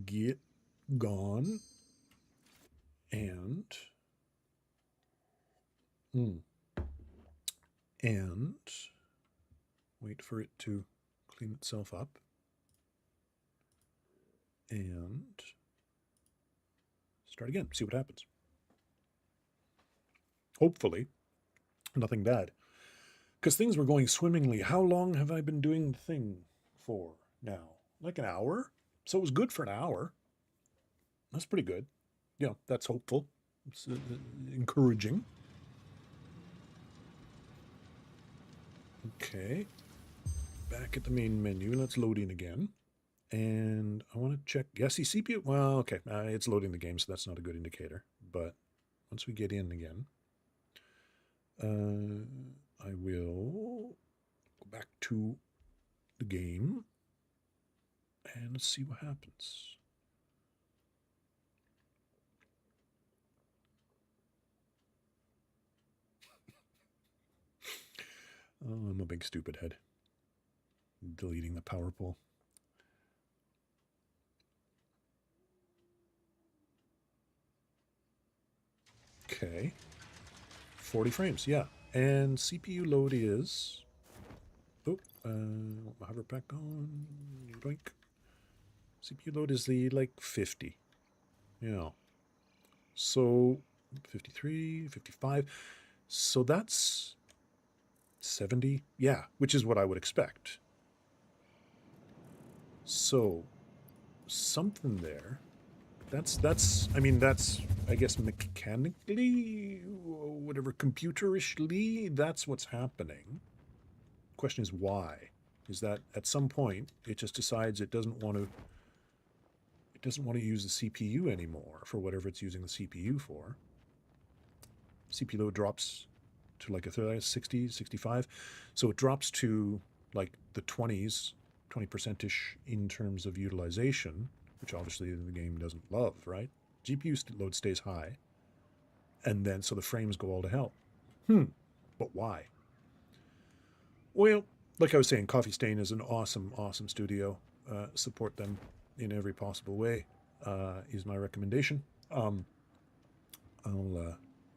Get gone and wait for it to clean itself up and start again, see what happens. Hopefully nothing bad, because things were going swimmingly. How long have I been doing the thing for now? Like an hour? So it was good for an hour. That's pretty good. Yeah, that's hopeful. It's encouraging. Okay. Back at the main menu. Let's load in again. And I want to check. Yes, the CPU. Well, okay. It's loading the game, so that's not a good indicator. But once we get in again, I will go back to the game and let's see what happens. Oh, I'm a big stupid head. Deleting the power pool. Okay. 40 frames, yeah. And CPU load is... Oh, hover back on. Doink. CPU load is the, like, 50. Yeah. So, 53, 55. So that's 70. Yeah, which is what I would expect. So, something there. That's, I mean, that's, I guess, mechanically, whatever, computerishly, that's what's happening. question is why? Is that at some point it just decides it doesn't want to use the CPU anymore for whatever it's using the CPU for. CPU load drops to like a 60, 65. So it drops to like the 20s, 20%-ish in terms of utilization, which obviously the game doesn't love, right? GPU load stays high. And then so the frames go all to hell. But why? Well, like I was saying, Coffee Stain is an awesome, awesome studio. Support them in every possible way is my recommendation.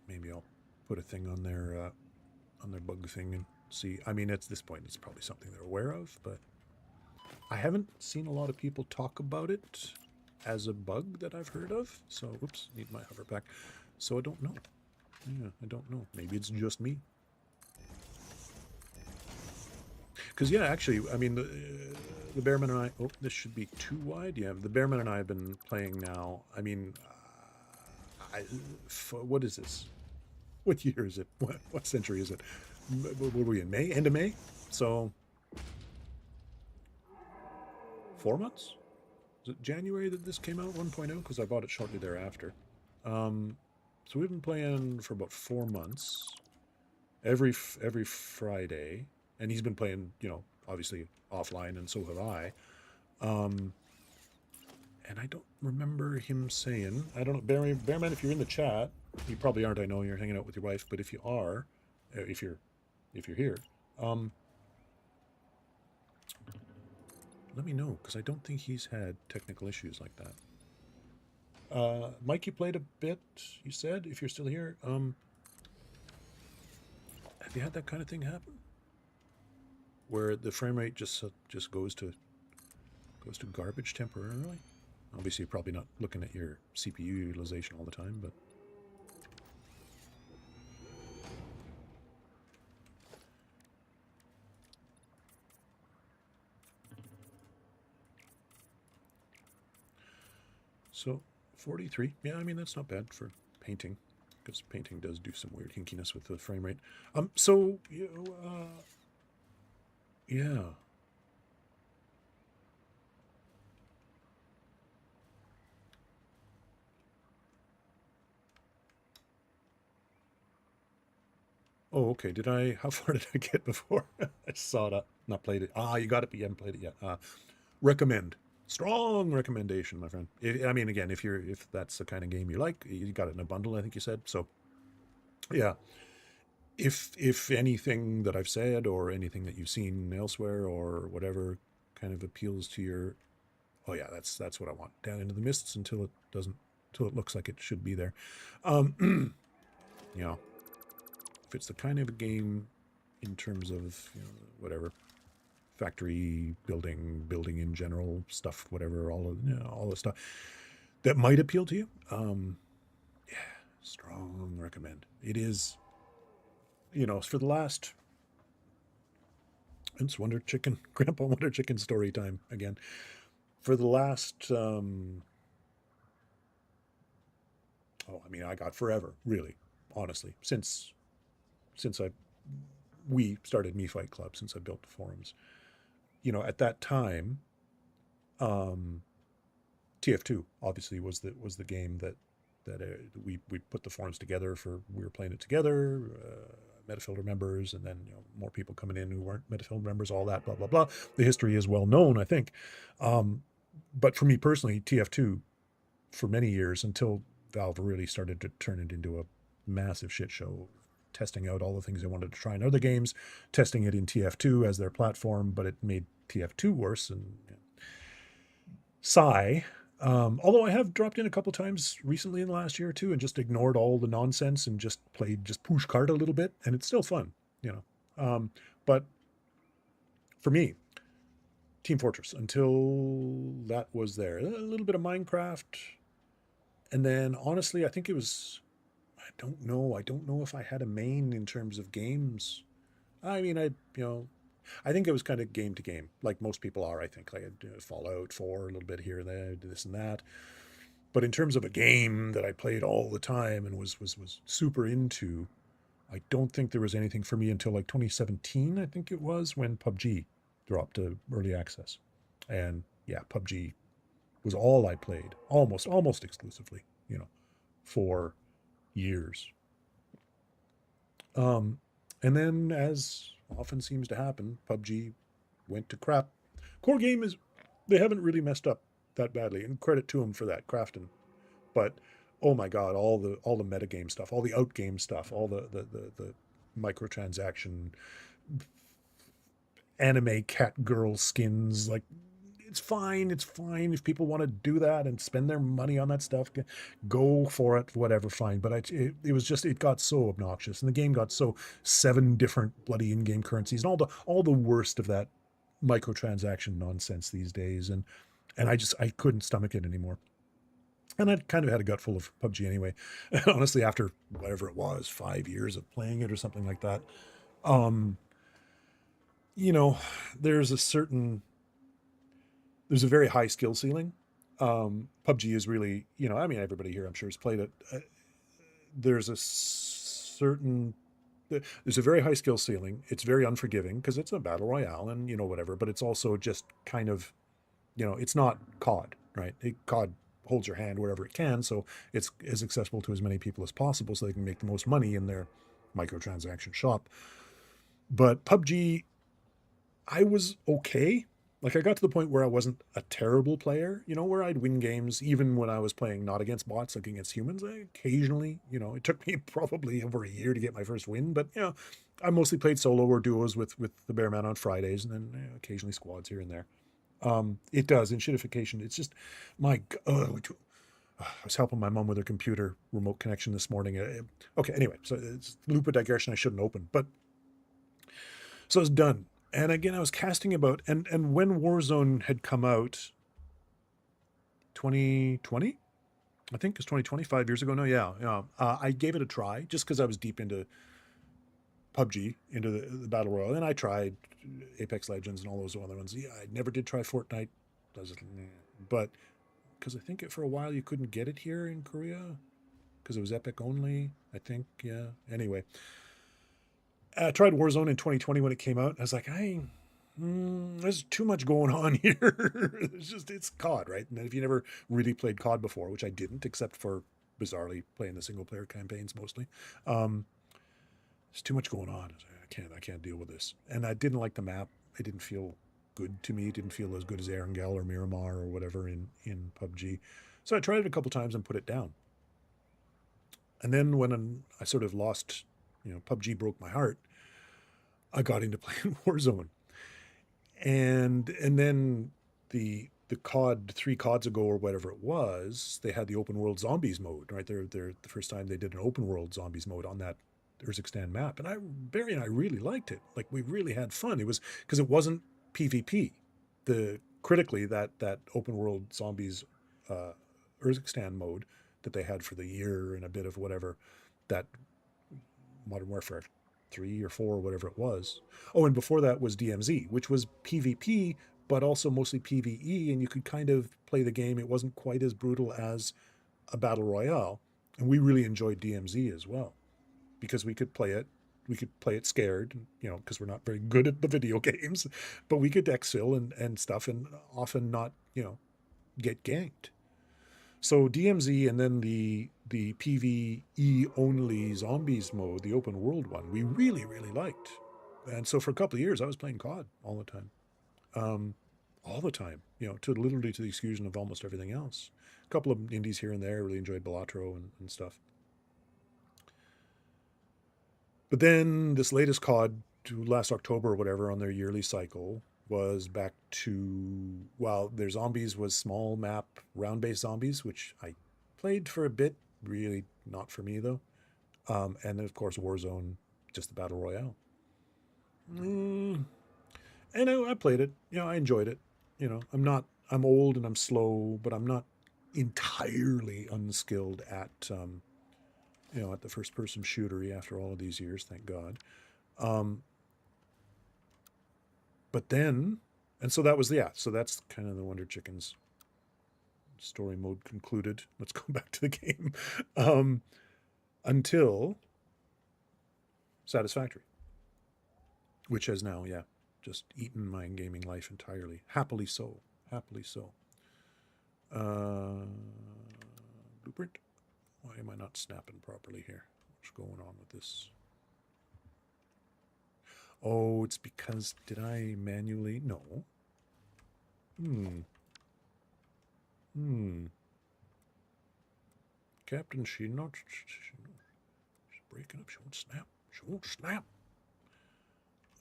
Maybe I'll put a thing on their bug thing and see. I mean, at this point, it's probably something they're aware of, but I haven't seen a lot of people talk about it as a bug that I've heard of. So, oops, need my hover back. So I don't know. Yeah, I don't know. Maybe it's just me. Because, yeah, actually, I mean, the Bearman and I... Oh, this should be too wide. Yeah, the Bearman and I have been playing now. I mean, what is this? What year is it? What century is it? What were we in? May? End of May? So, 4 months? Was it January that this came out 1.0? Because I bought it shortly thereafter. So we've been playing for about 4 months. Every Friday. And he's been playing, you know, obviously offline, and so have I. And I don't remember him saying, I don't know, Bearman, if you're in the chat, you probably aren't, I know you're hanging out with your wife, but if you are, if you're here, let me know, because I don't think he's had technical issues like that. Mike, you played a bit, you said, if you're still here. Have you had that kind of thing happen? Where the frame rate just goes to garbage temporarily? Obviously, you're probably not looking at your CPU utilization all the time, but... So, 43. Yeah, I mean, that's not bad for painting, because painting does do some weird hinkiness with the frame rate. So, you know, yeah. Oh, okay. How far did I get before? I saw it, not played it. You got it, but you haven't played it yet. Recommend. Strong recommendation, my friend. I mean, again, if that's the kind of game you like, you got it in a bundle, I think you said. So, yeah. If anything that I've said or anything that you've seen elsewhere or whatever kind of appeals to your, oh yeah, that's what I want. Down into the mists until it looks like it should be there. You know, if it's the kind of a game in terms of, you know, whatever, factory building in general stuff, whatever, all the stuff that might appeal to you, yeah, strong recommend. It is, you know, for the last, it's Wonderchicken, Grandpa Wonderchicken story time again. For the last, I mean, I got forever, really, honestly, since we started Me Fight Club, since I built the forums. You know, at that time, TF2 obviously was the game that we put the forums together for. We were playing it together, Metafielder members, and then, you know, more people coming in who weren't Metafielder members, all that, blah, blah, blah. The history is well known, I think. But for me personally, TF2, for many years, until Valve really started to turn it into a massive shit show, testing out all the things they wanted to try in other games, testing it in TF2 as their platform, but it made TF2 worse. And sigh. Although I have dropped in a couple times recently in the last year or two and just ignored all the nonsense and just played push card a little bit, and it's still fun, you know. But for me, Team Fortress, until that was there, a little bit of Minecraft, and then honestly, I think it was, I don't know if I had a main in terms of games. I mean, I think it was kind of game to game, like most people are, I think. Like Fallout 4, a little bit here and there, this and that. But in terms of a game that I played all the time and was super into, I don't think there was anything for me until like 2017, I think it was, when PUBG dropped to early access. And yeah, PUBG was all I played, almost exclusively, for years. Um, and then, as often seems to happen, PUBG went to crap. Core game is, they haven't really messed up that badly, and credit to them for that, Crafton. But oh my god, all the metagame stuff, all the outgame stuff, all the microtransaction anime cat girl skins, like it's fine if people want to do that and spend their money on that stuff, go for it, whatever, fine. But it was just, it got so obnoxious, and the game got so 7 different bloody in-game currencies, and all the worst of that microtransaction nonsense these days, and I couldn't stomach it anymore. And I kind of had a gut full of PUBG anyway. Honestly, after whatever it was, 5 years of playing it or something like that, um, you know, there's a certain there's a very high skill ceiling. PUBG is really, I mean, everybody here I'm sure has played it. There's a certain there's a very high skill ceiling. It's very unforgiving because it's a battle royale and whatever, but it's also just kind of, it's not COD, right? COD holds your hand wherever it can, so it's as accessible to as many people as possible so they can make the most money in their microtransaction shop. But PUBG, I was okay. Like, I got to the point where I wasn't a terrible player, where I'd win games even when I was playing not against bots, like against humans. I occasionally, it took me probably over a year to get my first win, but I mostly played solo or duos with the Bear Man on Fridays, and then occasionally squads here and there. It does in shitification. It's just my. I was helping my mom with her computer remote connection this morning. Okay, anyway, so it's loop of digression I shouldn't open, but so it's done. And again, I was casting about, and when Warzone had come out, 2020, I think it's 2020, 5 years ago. No, yeah. I gave it a try just because I was deep into PUBG, into the battle royale, and I tried Apex Legends and all those other ones. Yeah, I never did try Fortnite, but because I think for a while you couldn't get it here in Korea because it was Epic only. I think, yeah. Anyway, I tried Warzone in 2020 when it came out. I was like, there's too much going on here. It's COD, right? And if you never really played COD before, which I didn't, except for bizarrely playing the single player campaigns mostly, there's too much going on. I can't deal with this. And I didn't like the map. It didn't feel good to me. It didn't feel as good as Erangel or Miramar or whatever in PUBG. So I tried it a couple times and put it down. And then when I sort of lost, PUBG broke my heart, I got into playing Warzone. And then the COD 3 CODs ago or whatever it was, they had the open world zombies mode, right? They're the first time they did an open world zombies mode on that Urzikstan map, and Barry and I really liked it. Like, we really had fun. It was because it wasn't PvP. Critically, that open world zombies Urzikstan mode that they had for the year and a bit of whatever, that Modern Warfare 3 or 4 or whatever it was. Oh, and before that was DMZ, which was PvP, but also mostly PvE, and you could kind of play the game. It wasn't quite as brutal as a battle royale, and we really enjoyed DMZ as well because we could play it. We could play it scared, because we're not very good at the video games, but we could exfil and stuff, and often not, get ganked. So DMZ, and then the PvE only zombies mode, the open world one, we really, really liked. And so for a couple of years, I was playing COD all the time. Um, all the time, to literally to the exclusion of almost everything else. A couple of indies here and there. Really enjoyed Balatro and stuff. But then this latest COD, last October or whatever, on their yearly cycle, was back to, well, their zombies was small map round based zombies, which I played for a bit. Really not for me though. And then of course Warzone, just the battle royale. And I played it. I enjoyed it. I'm old and I'm slow, but I'm not entirely unskilled at at the first person shootery after all of these years, thank God. Um, but then, and so that was, yeah, so that's kind of the Wonderchickens story mode concluded. Let's go back to the game. Until Satisfactory, which has now, yeah, just eaten my gaming life entirely. Happily so. Happily so. Blueprint. Why am I not snapping properly here? What's going on with this? Oh, it's because, did I manually? No. Captain, she's breaking up. She won't snap. She won't snap.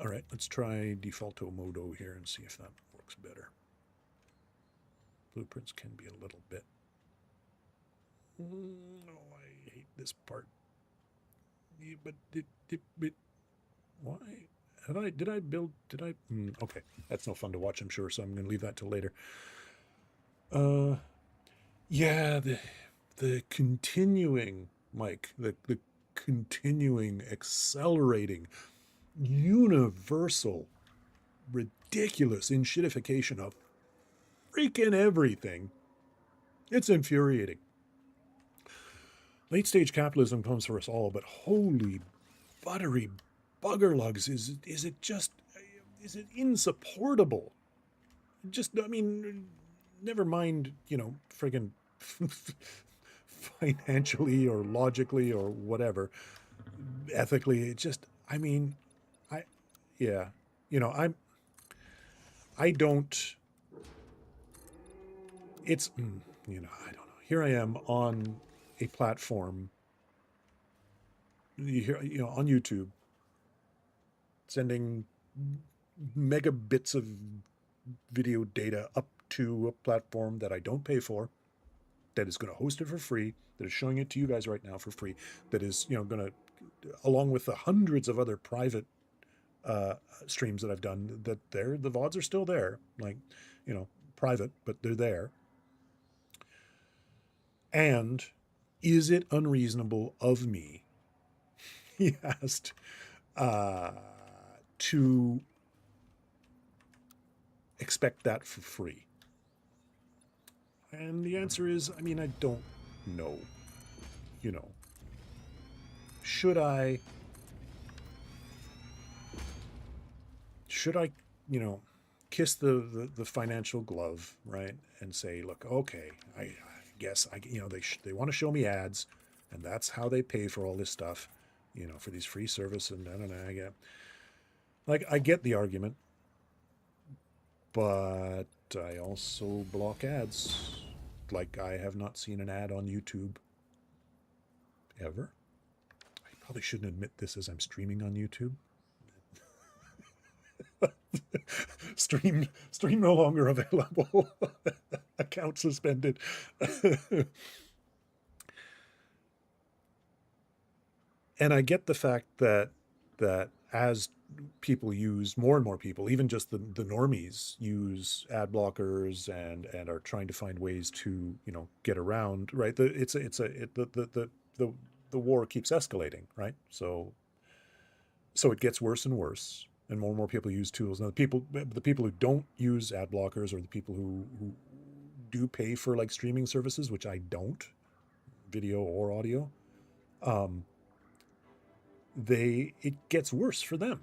All right, let's try defaulto modo here and see if that works better. Blueprints can be a little bit. Oh, I hate this part. Yeah, but why? Did I build? Okay, that's no fun to watch, I'm sure. So I'm going to leave that till later. Yeah, the continuing, Mike, the continuing, accelerating, universal, ridiculous enshittification of freaking everything. It's infuriating. Late stage capitalism comes for us all, but holy buttery bugger lugs, is it insupportable? Just, I mean, never mind, friggin' financially or logically or whatever, ethically. It just, I mean, yeah, I don't, it's, I don't know. Here I am on a platform, on YouTube, sending megabits of video data up to a platform that I don't pay for, that is going to host it for free, that is showing it to you guys right now for free, that is, going to, along with the hundreds of other private streams that I've done, that the VODs are still there, like, private, but they're there. And is it unreasonable of me, he asked, to expect that for free? And the answer is, I mean, I don't know. Should I, kiss the financial glove, right? And say, look, okay, I guess they want to show me ads, and that's how they pay for all this stuff, for these free service, and I get the argument, but I also block ads. Like, I have not seen an ad on YouTube ever. I probably shouldn't admit this as I'm streaming on YouTube. Stream no longer available. Account suspended. And I get the fact that as people use, more and more people, even just the normies, use ad blockers and are trying to find ways to get around, right? The war keeps escalating, right? So it gets worse and worse, and more people use tools. Now the people who don't use ad blockers, or the people who do pay for like streaming services, which I don't, video or audio, it gets worse for them.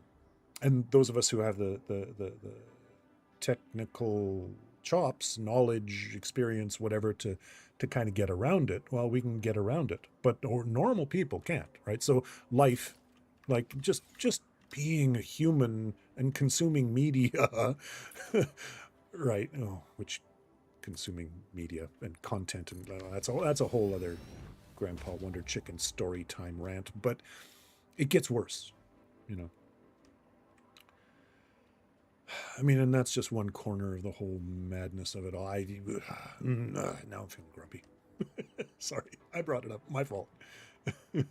And those of us who have the technical chops, knowledge, experience, whatever, to kind of get around it, well, we can get around it, but normal people can't, right? So life, like just being a human and consuming media, right? Oh, which consuming media and content, and that's a whole other Grandpa Wonderchicken story time rant, but it gets worse, I mean, and that's just one corner of the whole madness of it all. Now I'm feeling grumpy. Sorry, I brought it up. My fault. Yeah.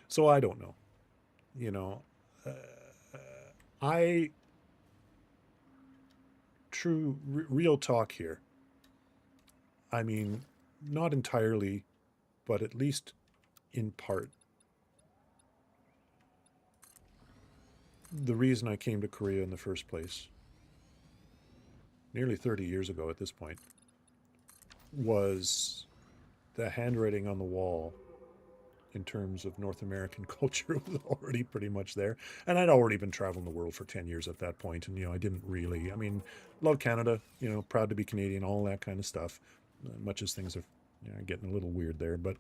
So I don't know. Real talk here. I mean, not entirely, but at least in part, the reason I came to Korea in the first place nearly 30 years ago at this point, was the handwriting on the wall in terms of North American culture was already pretty much there. And I'd already been traveling the world for 10 years at that point. And, I didn't really, love Canada, proud to be Canadian, all that kind of stuff, much as things are getting a little weird there. But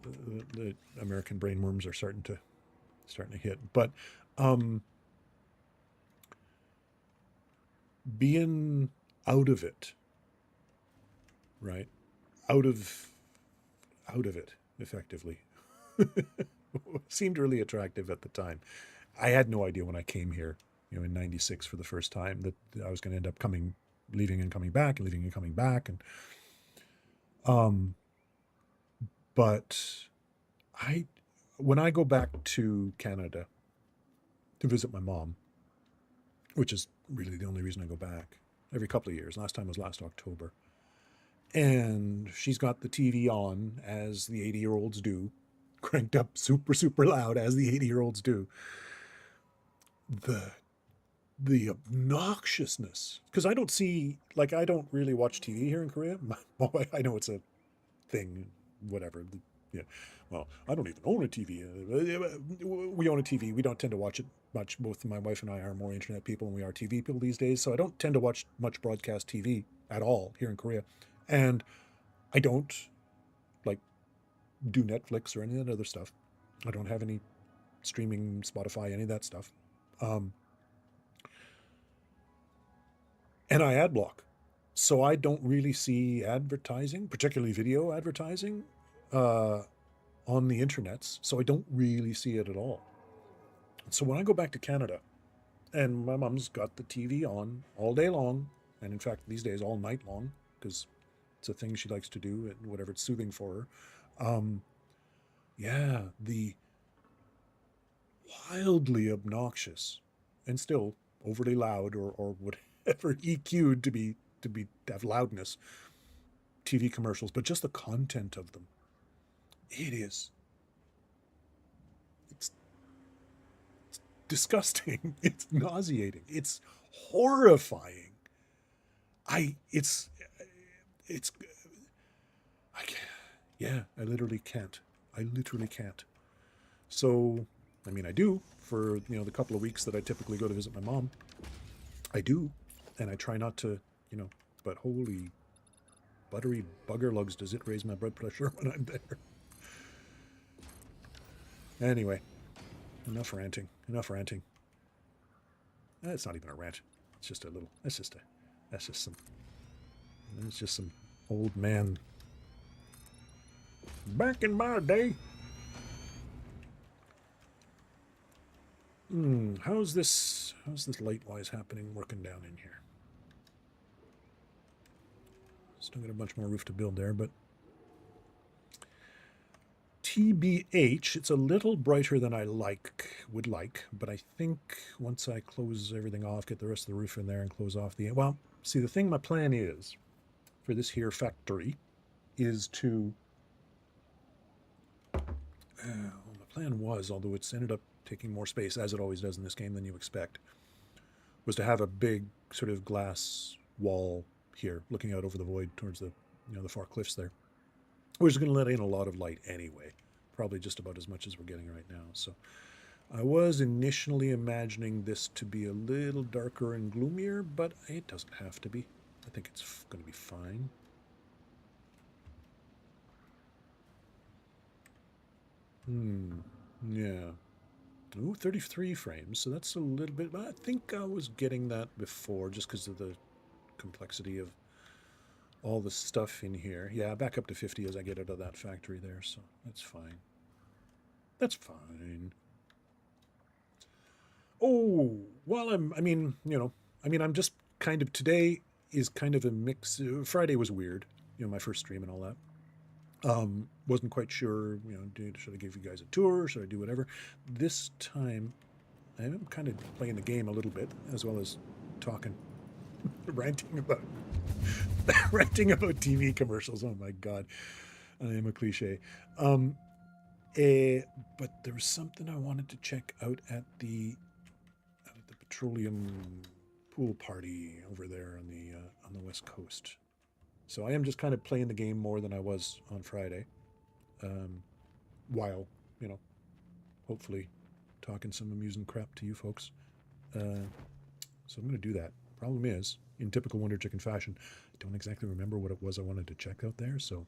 the American brainworms are starting to hit. But being out of it, right? Out of it, effectively, seemed really attractive at the time. I had no idea when I came here, in '96 for the first time, that I was going to end up leaving and coming back, and leaving and coming back, and but when I go back to Canada to visit my mom, which is really the only reason I go back every couple of years. Last time was last October. And she's got the TV on, as the 80-year-olds do, cranked up super, super loud, as the 80-year-olds do. The obnoxiousness, because I don't really watch TV here in Korea. I know it's a thing, whatever. Yeah. Well, I don't even own a TV. We own a TV. We don't tend to watch it much. Both my wife and I are more internet people than we are TV people these days. So I don't tend to watch much broadcast TV at all here in Korea. And I don't do Netflix or any of that other stuff. I don't have any streaming, Spotify, any of that stuff. And I ad block. So I don't really see advertising, particularly video advertising, on the internets. So I don't really see it at all. So when I go back to Canada, and my mom's got the TV on all day long, and in fact these days all night long, because it's a thing she likes to do, and whatever, it's soothing for her. The wildly obnoxious and still overly loud, or whatever EQ'd to have loudness, TV commercials, but just the content of them. It's disgusting. It's nauseating. It's horrifying. I literally can't. So, I do for, the couple of weeks that I typically go to visit my mom. I do. And I try not to, but holy buttery bugger lugs, does it raise my blood pressure when I'm there. Anyway, enough ranting. It's not even a rant. It's just a little, that's just some old man. Back in my day. How's this light-wise happening, working down in here? Still got a bunch more roof to build there, but TBH, it's a little brighter than I would like, but I think once I close everything off, get the rest of the roof in there and close off see, the thing, my plan is for this here factory is to, my plan was, although it's ended up taking more space, as it always does in this game, than you expect, was to have a big sort of glass wall here, looking out over the void towards the, the far cliffs there. We're just going to let in a lot of light anyway, probably just about as much as we're getting right now. So I was initially imagining this to be a little darker and gloomier, but it doesn't have to be. I think it's going to be fine. Yeah. Ooh, 33 frames, so that's a little bit, but I think I was getting that before just because of the complexity of all the stuff in here. Yeah, back up to 50 as I get out of that factory there, so that's fine. Oh, well, I'm just kind of, today is kind of a mix. Friday was weird, my first stream and all that. Wasn't quite sure, should I give you guys a tour? Should I do whatever? This time, I'm kind of playing the game a little bit, as well as talking, ranting about TV commercials. Oh my God, I am a cliche. But there was something I wanted to check out at the petroleum pool party over there on the West Coast. So I am just kind of playing the game more than I was on Friday, while, you know, hopefully talking some amusing crap to you folks. So I'm going to do that. Problem is, in typical Wonderchicken fashion, I don't exactly remember what it was I wanted to check out there, so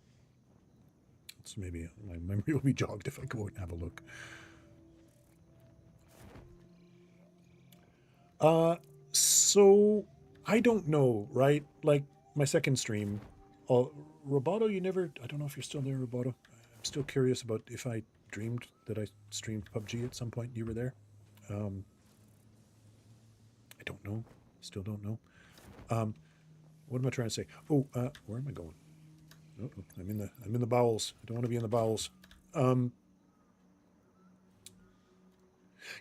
it's maybe my memory will be jogged if I go out and have a look. So I don't know, right? Like my second stream, Roboto, I don't know if you're still there, Roboto. I'm still curious about if I dreamed that I streamed PUBG at some point. You were there. I don't know. Still don't know. What am I trying to say? Oh, where am I going? Oh, I'm in the bowels. I don't want to be in the bowels.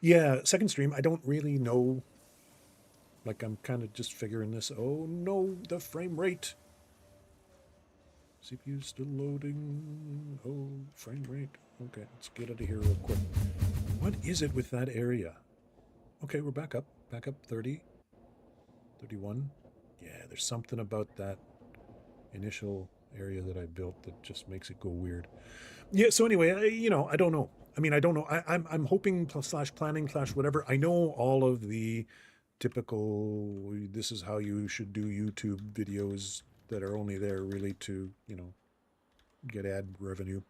Yeah, second stream. I don't really know. Like I'm kind of just figuring this. Oh no, the frame rate. CPU still loading. Oh, frame rate. Okay, let's get out of here real quick. What is it with that area? Okay, we're back up. Back up 30. 31. Yeah, there's something about that initial area that I built that just makes it go weird. Yeah, so anyway, I don't know. I mean, I don't know. I'm hoping slash planning slash whatever. I know all of the typical, this is how you should do YouTube videos that are only there really to, get ad revenue.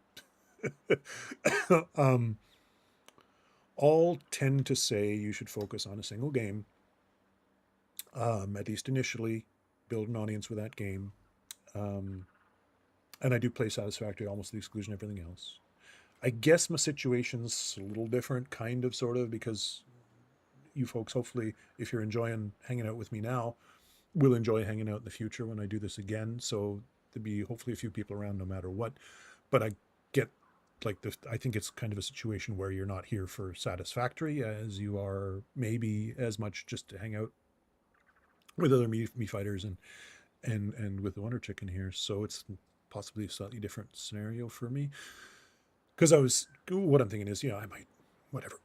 All tend to say you should focus on a single game, at least initially, build an audience with that game. And I do play Satisfactory almost to the exclusion of everything else. I guess my situation's a little different, kind of, sort of, because you folks, hopefully, if you're enjoying hanging out with me now, will enjoy hanging out in the future when I do this again. So there'll be hopefully a few people around no matter what. But I get I think it's kind of a situation where you're not here for Satisfactory as you are maybe as much just to hang out with other me fighters and with the Wonderchicken here. So it's possibly a slightly different scenario for me. Because what I'm thinking is, I might, whatever,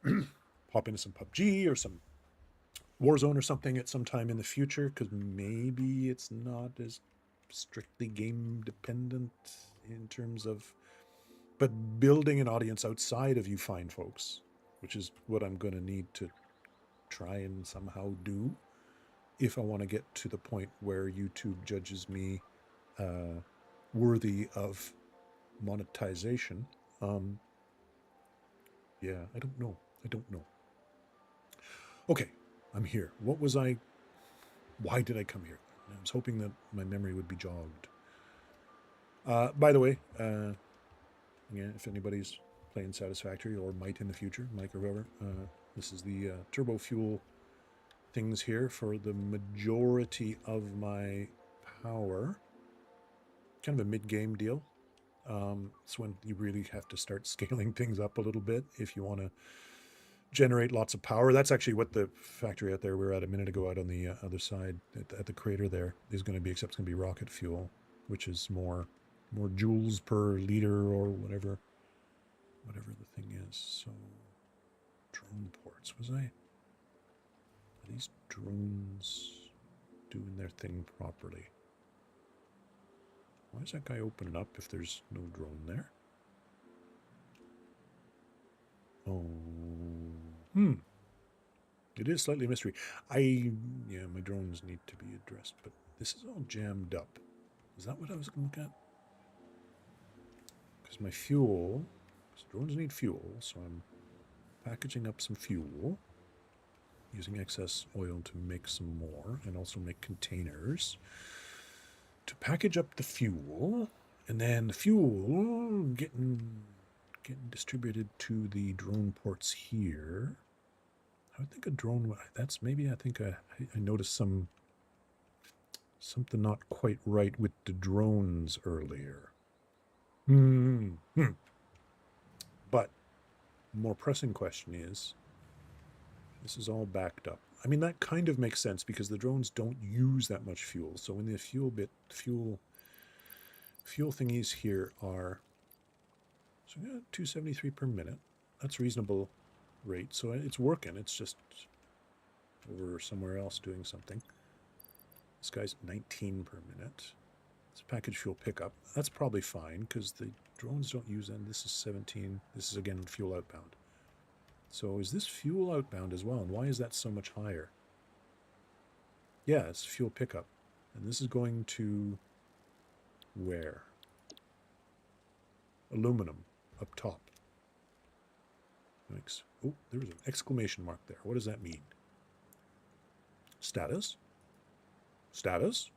hop into some PUBG or some Warzone or something at some time in the future, because maybe it's not as strictly game dependent in terms of, but building an audience outside of you fine folks, which is what I'm going to need to try and somehow do if I want to get to the point where YouTube judges me worthy of monetization. Yeah, I don't know. Okay, I'm here. Why did I come here? I was hoping that my memory would be jogged. By the way, yeah, if anybody's playing Satisfactory or might in the future, Mike or whoever, this is the turbo fuel things here for the majority of my power. Kind of a mid-game deal. It's when you really have to start scaling things up a little bit if you want to generate lots of power. That's actually what the factory out there we were at a minute ago out on the other side at the crater there is going to be, except it's going to be rocket fuel, which is more joules per liter or whatever the thing is. So drone ports, are these drones doing their thing properly? Why is that guy opening up if there's no drone there? Oh, it is slightly a mystery. My drones need to be addressed, but this is all jammed up. Is that what I was going to look at? Because my fuel, drones need fuel, so I'm packaging up some fuel, using excess oil to make some more, and also make containers to package up the fuel, and then the fuel getting distributed to the drone ports here. I would think a drone, that's maybe, I think I noticed something not quite right with the drones earlier. But more pressing question is, this is all backed up. I mean, that kind of makes sense because the drones don't use that much fuel. So when the fuel thingies here are, so we got 273 per minute. That's reasonable rate. So it's working. It's just over somewhere else doing something. This guy's 19 per minute. It's package fuel pickup. That's probably fine because the drones don't use them. This is 17. This is, again, fuel outbound. So is this fuel outbound as well? And why is that so much higher? Yeah, it's fuel pickup. And this is going to where? Aluminum up top. Oh, there was an exclamation mark there. What does that mean? Status? Status?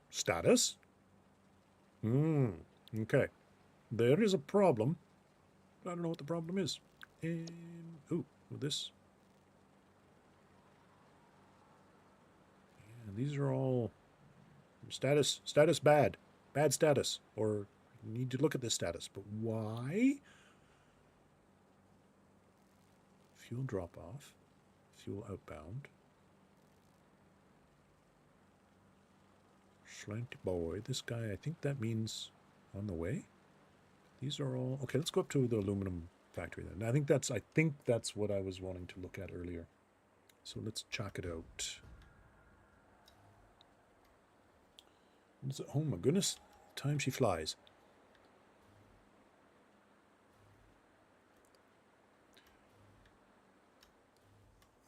Status? Okay. There is a problem. I don't know what the problem is. And, oh, this. And these are all status bad. Bad status. Or you need to look at this status. But why? Fuel drop off. Fuel outbound. Slanty boy. This guy, I think that means on the way. These are all okay. Let's go up to the aluminum factory then. I think that's what I was wanting to look at earlier. So let's check it out. Oh my goodness, time she flies.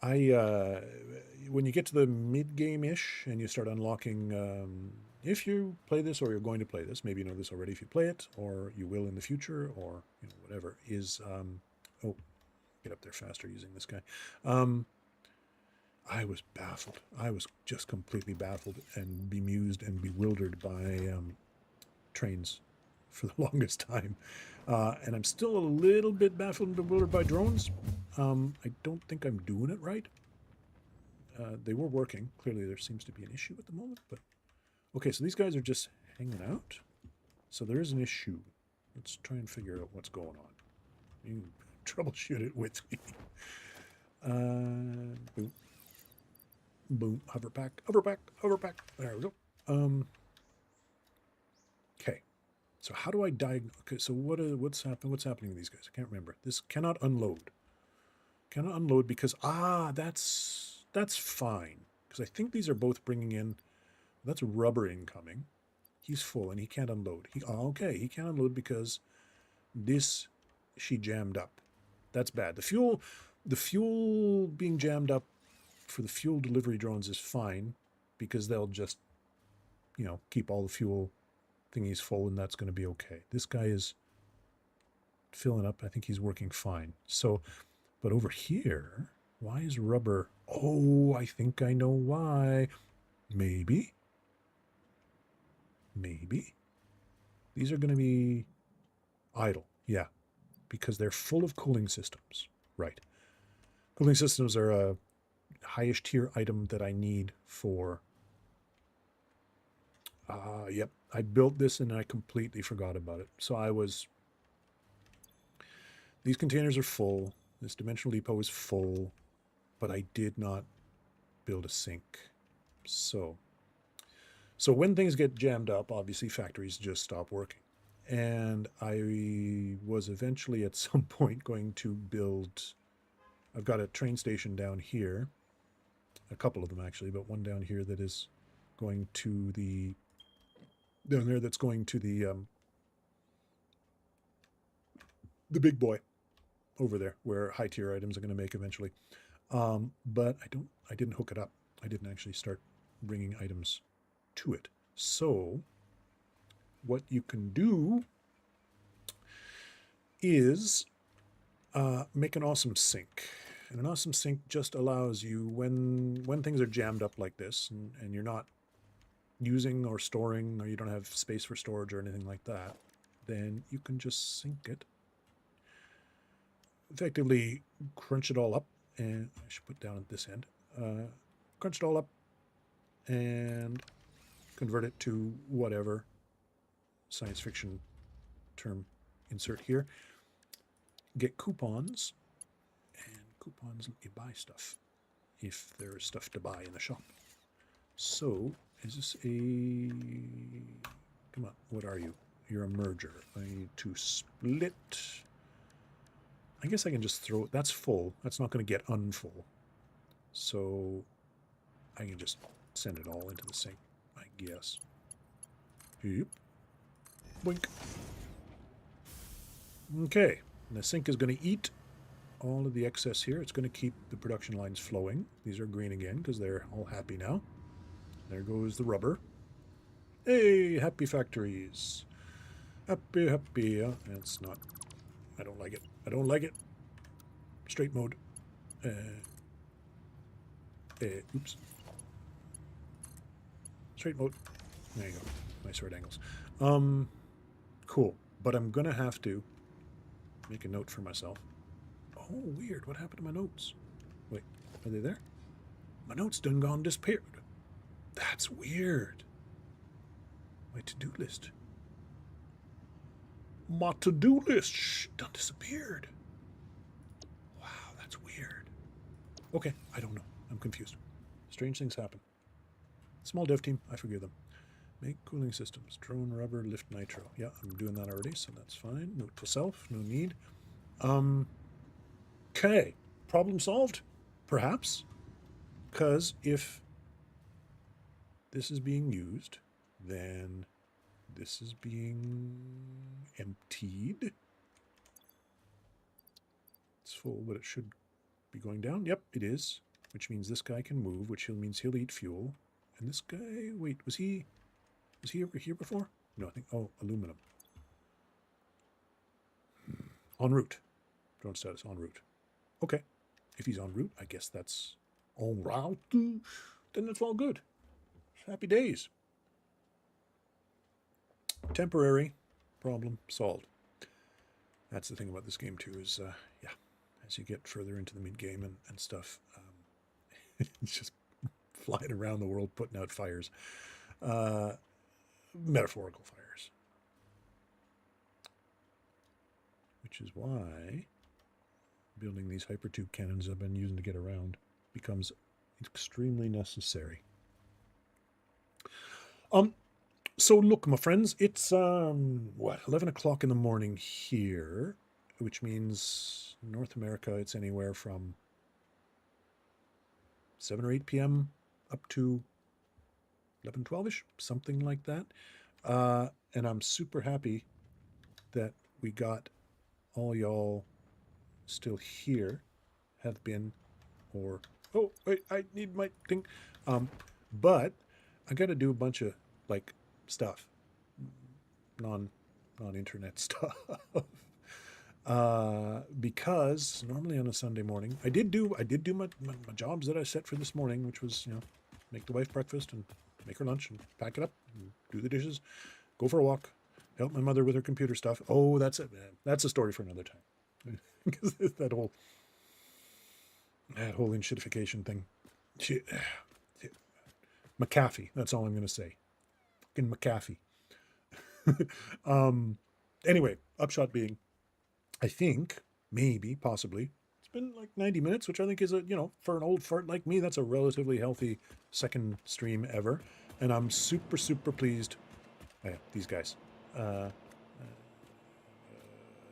When you get to the mid-game-ish and you start unlocking, if you play this or you're going to play this, maybe you know this already if you play it, or you will in the future, or you know, whatever, is, oh, get up there faster using this guy. I was baffled. I was just completely baffled and bemused and bewildered by trains for the longest time. And I'm still a little bit baffled and bewildered by drones. I don't think I'm doing it right. They were working. Clearly there seems to be an issue at the moment. But okay, so these guys are just hanging out. So there is an issue. Let's try and figure out what's going on. You can troubleshoot it with me. Boom. Boom. Hover pack. Hover pack. Hover pack. There we go. Okay. So how do I diagnose? Okay, so what's happening? What's happening with these guys? I can't remember. This cannot unload. Cannot unload because that's fine because I think these are both bringing in. That's rubber incoming. He's full and he can't unload. Okay, he can't unload because she jammed up. That's bad. The fuel being jammed up for the fuel delivery drones is fine because they'll just, you know, keep all the fuel thingies full and that's going to be okay. This guy is filling up. I think he's working fine. So, but over here, why is rubber? Oh, I think I know why. Maybe. These are going to be idle. Yeah, because they're full of cooling systems. Right. Cooling systems are a highest tier item that I need for... yep, I built this and I completely forgot about it. So these containers are full. This dimensional depot is full, but I did not build a sink. So when things get jammed up, obviously factories just stop working. And I was eventually at some point going to build... I've got a train station down here. A couple of them actually, but one down here that is going to the... Down there that's going to the big boy over there where high tier items are going to make eventually. But I didn't hook it up. I didn't actually start bringing items to it. So what you can do is make an awesome sink. And an awesome sink just allows you, when things are jammed up like this and you're not using or storing, or you don't have space for storage or anything like that, then you can just sink it. Effectively crunch it all up, and I should put down at this end. Crunch it all up and convert it to whatever science fiction term insert here. Get coupons, and coupons let you buy stuff if there's stuff to buy in the shop. So is this a... Come on, what are you? You're a merger. I need to split. I guess I can just throw it. That's full. That's not going to get unfull. So I can just send it all into the sink, I guess. Yep. Boink. Okay. And the sink is going to eat all of the excess here. It's going to keep the production lines flowing. These are green again because they're all happy now. There goes the rubber. Hey, happy factories. Happy, happy. It's not. I don't like it. I don't like it. Straight mode. Oops. Straight mode. There you go. Nice right angles. Cool. But I'm going to have to make a note for myself. Oh, weird. What happened to my notes? Wait, are they there? My notes done gone disappeared. That's weird. My to-do list. My to-do list done disappeared. Wow, that's weird. Okay, I don't know. I'm confused. Strange things happen. Small dev team, I forgive them. Make cooling systems. Drone, rubber, lift nitro. Yeah, I'm doing that already, so that's fine. Note to self, no need. Okay, problem solved, perhaps. Because if this is being used, then this is being emptied. It's full, but it should be going down. Yep, it is, which means this guy can move, which means he'll eat fuel. And this guy, wait, was he over here before? No, I think, oh, aluminum. En route. Drone status, en route. Okay, if he's en route, I guess that's en route. Then it's all good. Happy days. Temporary problem solved. That's the thing about this game too is, yeah, as you get further into the mid-game and stuff, it's just flying around the world putting out fires. Metaphorical fires. Which is why building these hypertube cannons I've been using to get around becomes extremely necessary. So look, my friends, it's, 11 o'clock in the morning here, which means North America, it's anywhere from 7 or 8 p.m. up to 11, 12-ish, something like that. And I'm super happy that we got all y'all still here, have been, or, oh, wait, I need my thing. But I got to do a bunch of, like, stuff, non-internet stuff, because normally on a Sunday morning, I did do my jobs that I set for this morning, which was, make the wife breakfast and make her lunch and pack it up and do the dishes, go for a walk, help my mother with her computer stuff. Oh, that's it. That's a story for another time. Because that whole enshittification thing. McAfee. That's all I'm going to say. Fucking McAfee. Anyway, upshot being, I think, maybe, possibly, it's been like 90 minutes, which I think is for an old fart like me, that's a relatively healthy second stream ever. And I'm super, super pleased. These guys.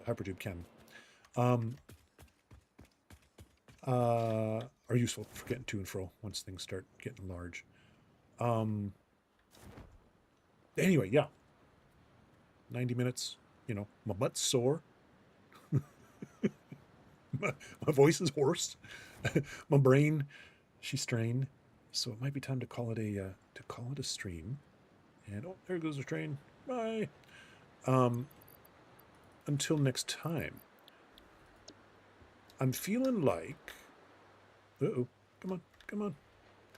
Hypertube cannon. Are useful for getting to and fro once things start getting large. Anyway, yeah. 90 minutes, my butt's sore. my voice is hoarse. My brain, she's strained. So it might be time to call it a stream. And oh, there goes the train. Bye. Until next time. I'm feeling like, come on.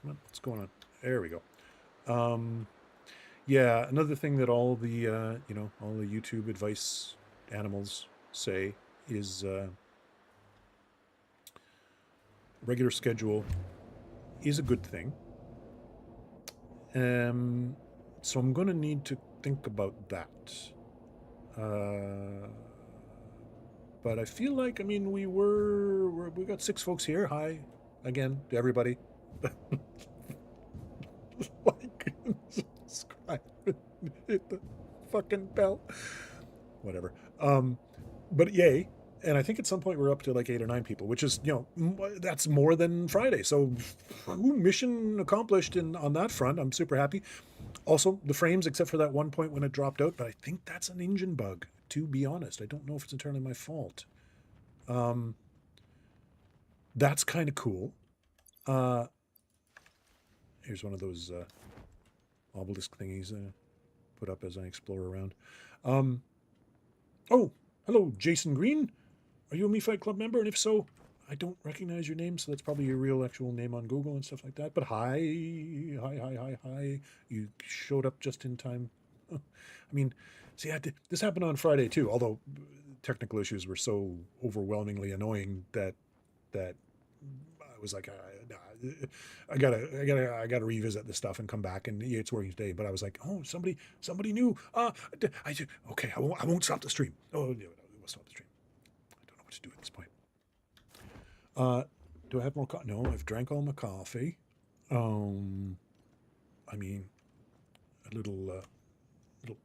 What's going on? There we go. Yeah, another thing that all the all the YouTube advice animals say is regular schedule is a good thing. So I'm going to need to think about that. But I feel like, we got 6 folks here. Hi again to everybody. Like and subscribe and hit the fucking bell. Whatever. But yay. And I think at some point we're up to like 8 or 9 people, which is, that's more than Friday. So mission accomplished on that front. I'm super happy. Also, the frames, except for that one point when it dropped out, but I think that's an engine bug, to be honest. I don't know if it's entirely my fault. That's kind of cool. Here's one of those obelisk thingies put up as I explore around. Oh, hello, Jason Green. Are you a Me Fight Club member? And if so, I don't recognize your name, so that's probably your real actual name on Google and stuff like that. But hi. You showed up just in time. I mean, see, this happened on Friday too, although technical issues were so overwhelmingly annoying that I was like, I gotta revisit this stuff and come back, and it's working today. But I was like, oh, somebody new. Okay, I won't stop the stream. Oh, yeah, we'll stop the stream. I don't know what to do at this point. Do I have more coffee? No, I've drank all my coffee. I mean, a little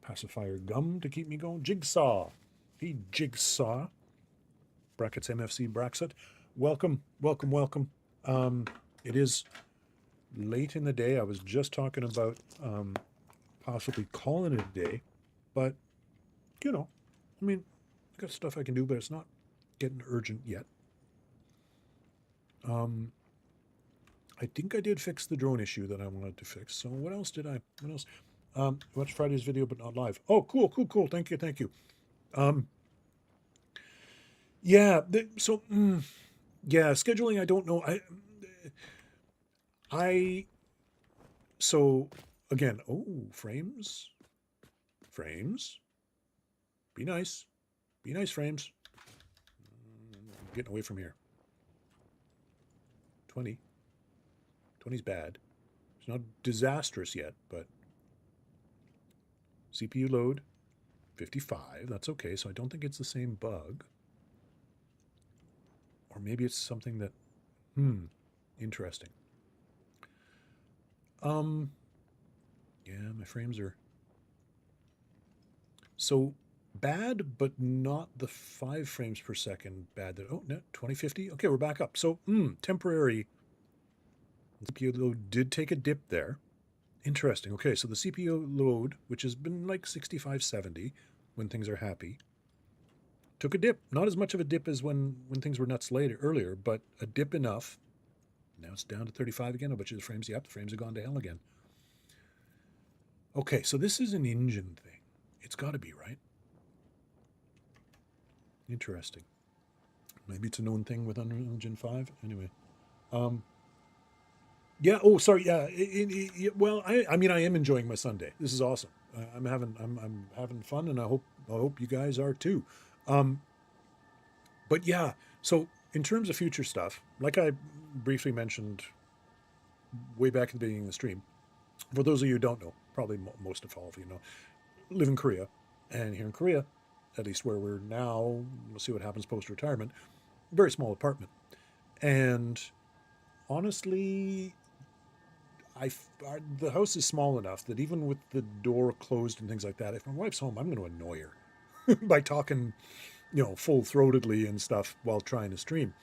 pacifier gum to keep me going. Jigsaw. Hey, Jigsaw. Brackets MFC Braxit. Welcome. It is late in the day. I was just talking about possibly calling it a day, but I mean, I got stuff I can do, but it's not getting urgent yet. I think I did fix the drone issue that I wanted to fix. So what else did I? What else? Watched Friday's video, but not live. Oh, cool. Thank you. Yeah. Yeah, scheduling. I don't know. So again. Oh, frames. Be nice. Frames. I'm getting away from here. 20. 20's bad. It's not disastrous yet, but CPU load 55. That's okay. So I don't think it's the same bug. Or maybe it's something that interesting. Yeah, my frames are so bad, but not the 5 frames per second bad that, oh, no, 2050. Okay, we're back up. So temporary CPU load did take a dip there. Interesting. Okay, so the CPU load, which has been like 65, 70 when things are happy, took a dip. Not as much of a dip as when things were nuts earlier, but a dip enough. Now it's down to 35 again. I'll bet you the frames, yep, the frames have gone to hell again. Okay, so this is an engine thing. It's got to be, right? Interesting. Maybe it's a known thing with Unreal Engine 5. Anyway. Yeah, oh, sorry, yeah. Well, I mean, I am enjoying my Sunday. This is awesome. I'm having fun, and I hope you guys are too. But yeah, so in terms of future stuff, like I briefly mentioned way back at the beginning of the stream, for those of you who don't know, probably most of all of you know, live in Korea. And here in Korea, at least where we're now, we'll see what happens post-retirement, very small apartment. And honestly, the house is small enough that even with the door closed and things like that, if my wife's home, I'm going to annoy her by talking, full-throatedly and stuff while trying to stream.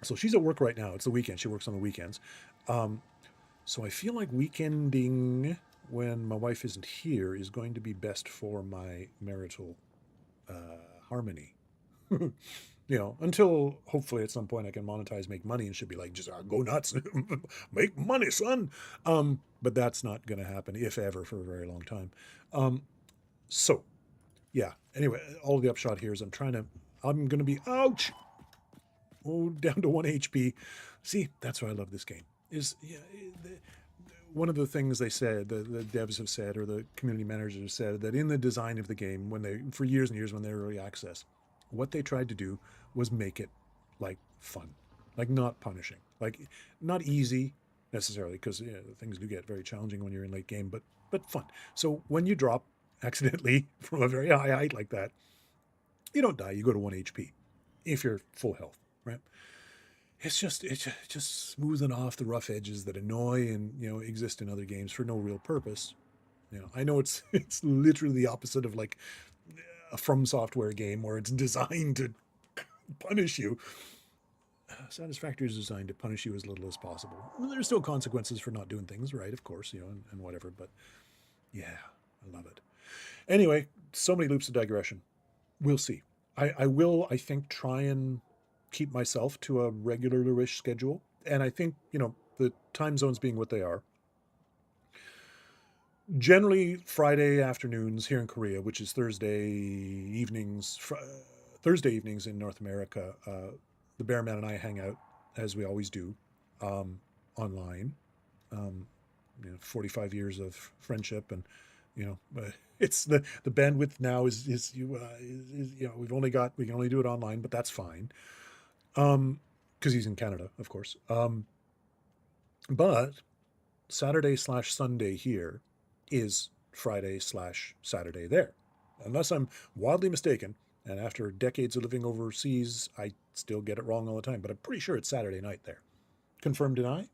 So she's at work right now. It's the weekend. She works on the weekends. So I feel like weekending when my wife isn't here is going to be best for my marital harmony. Until hopefully at some point I can monetize, make money, and she'll be like, just go nuts, make money, son. But that's not going to happen, if ever, for a very long time. So, yeah. Anyway, all the upshot here is I'm going to be, ouch, down to 1 HP. See, that's why I love this game. One of the things they said, the devs have said, or the community managers have said, that in the design of the game, for years and years when they were early access, what they tried to do was make it like fun, like not punishing, like not easy necessarily, because things do get very challenging when you're in late game, but fun. So when you drop accidentally from a very high height like that, you don't die. You go to 1 HP if you're full health, right? It's just smoothing off the rough edges that annoy and exist in other games for no real purpose. I know it's literally the opposite of like a From Software game where it's designed to punish you. Satisfactory is designed to punish you as little as possible. There's still consequences for not doing things right, of course, and whatever. But yeah, I love it. Anyway, so many loops of digression. We'll see. I will, I think, try and keep myself to a regular-ish schedule. And I think, the time zones being what they are, generally Friday afternoons here in Korea, which is Thursday evenings, in North America, the Bearman and I hang out, as we always do, online. 45 years of friendship, and it's the bandwidth now is we can only do it online, but that's fine, because he's in Canada, of course. But Saturday/Sunday here is Friday/Saturday there, unless I'm wildly mistaken. And after decades of living overseas, I still get it wrong all the time. But I'm pretty sure it's Saturday night there. Confirm, deny?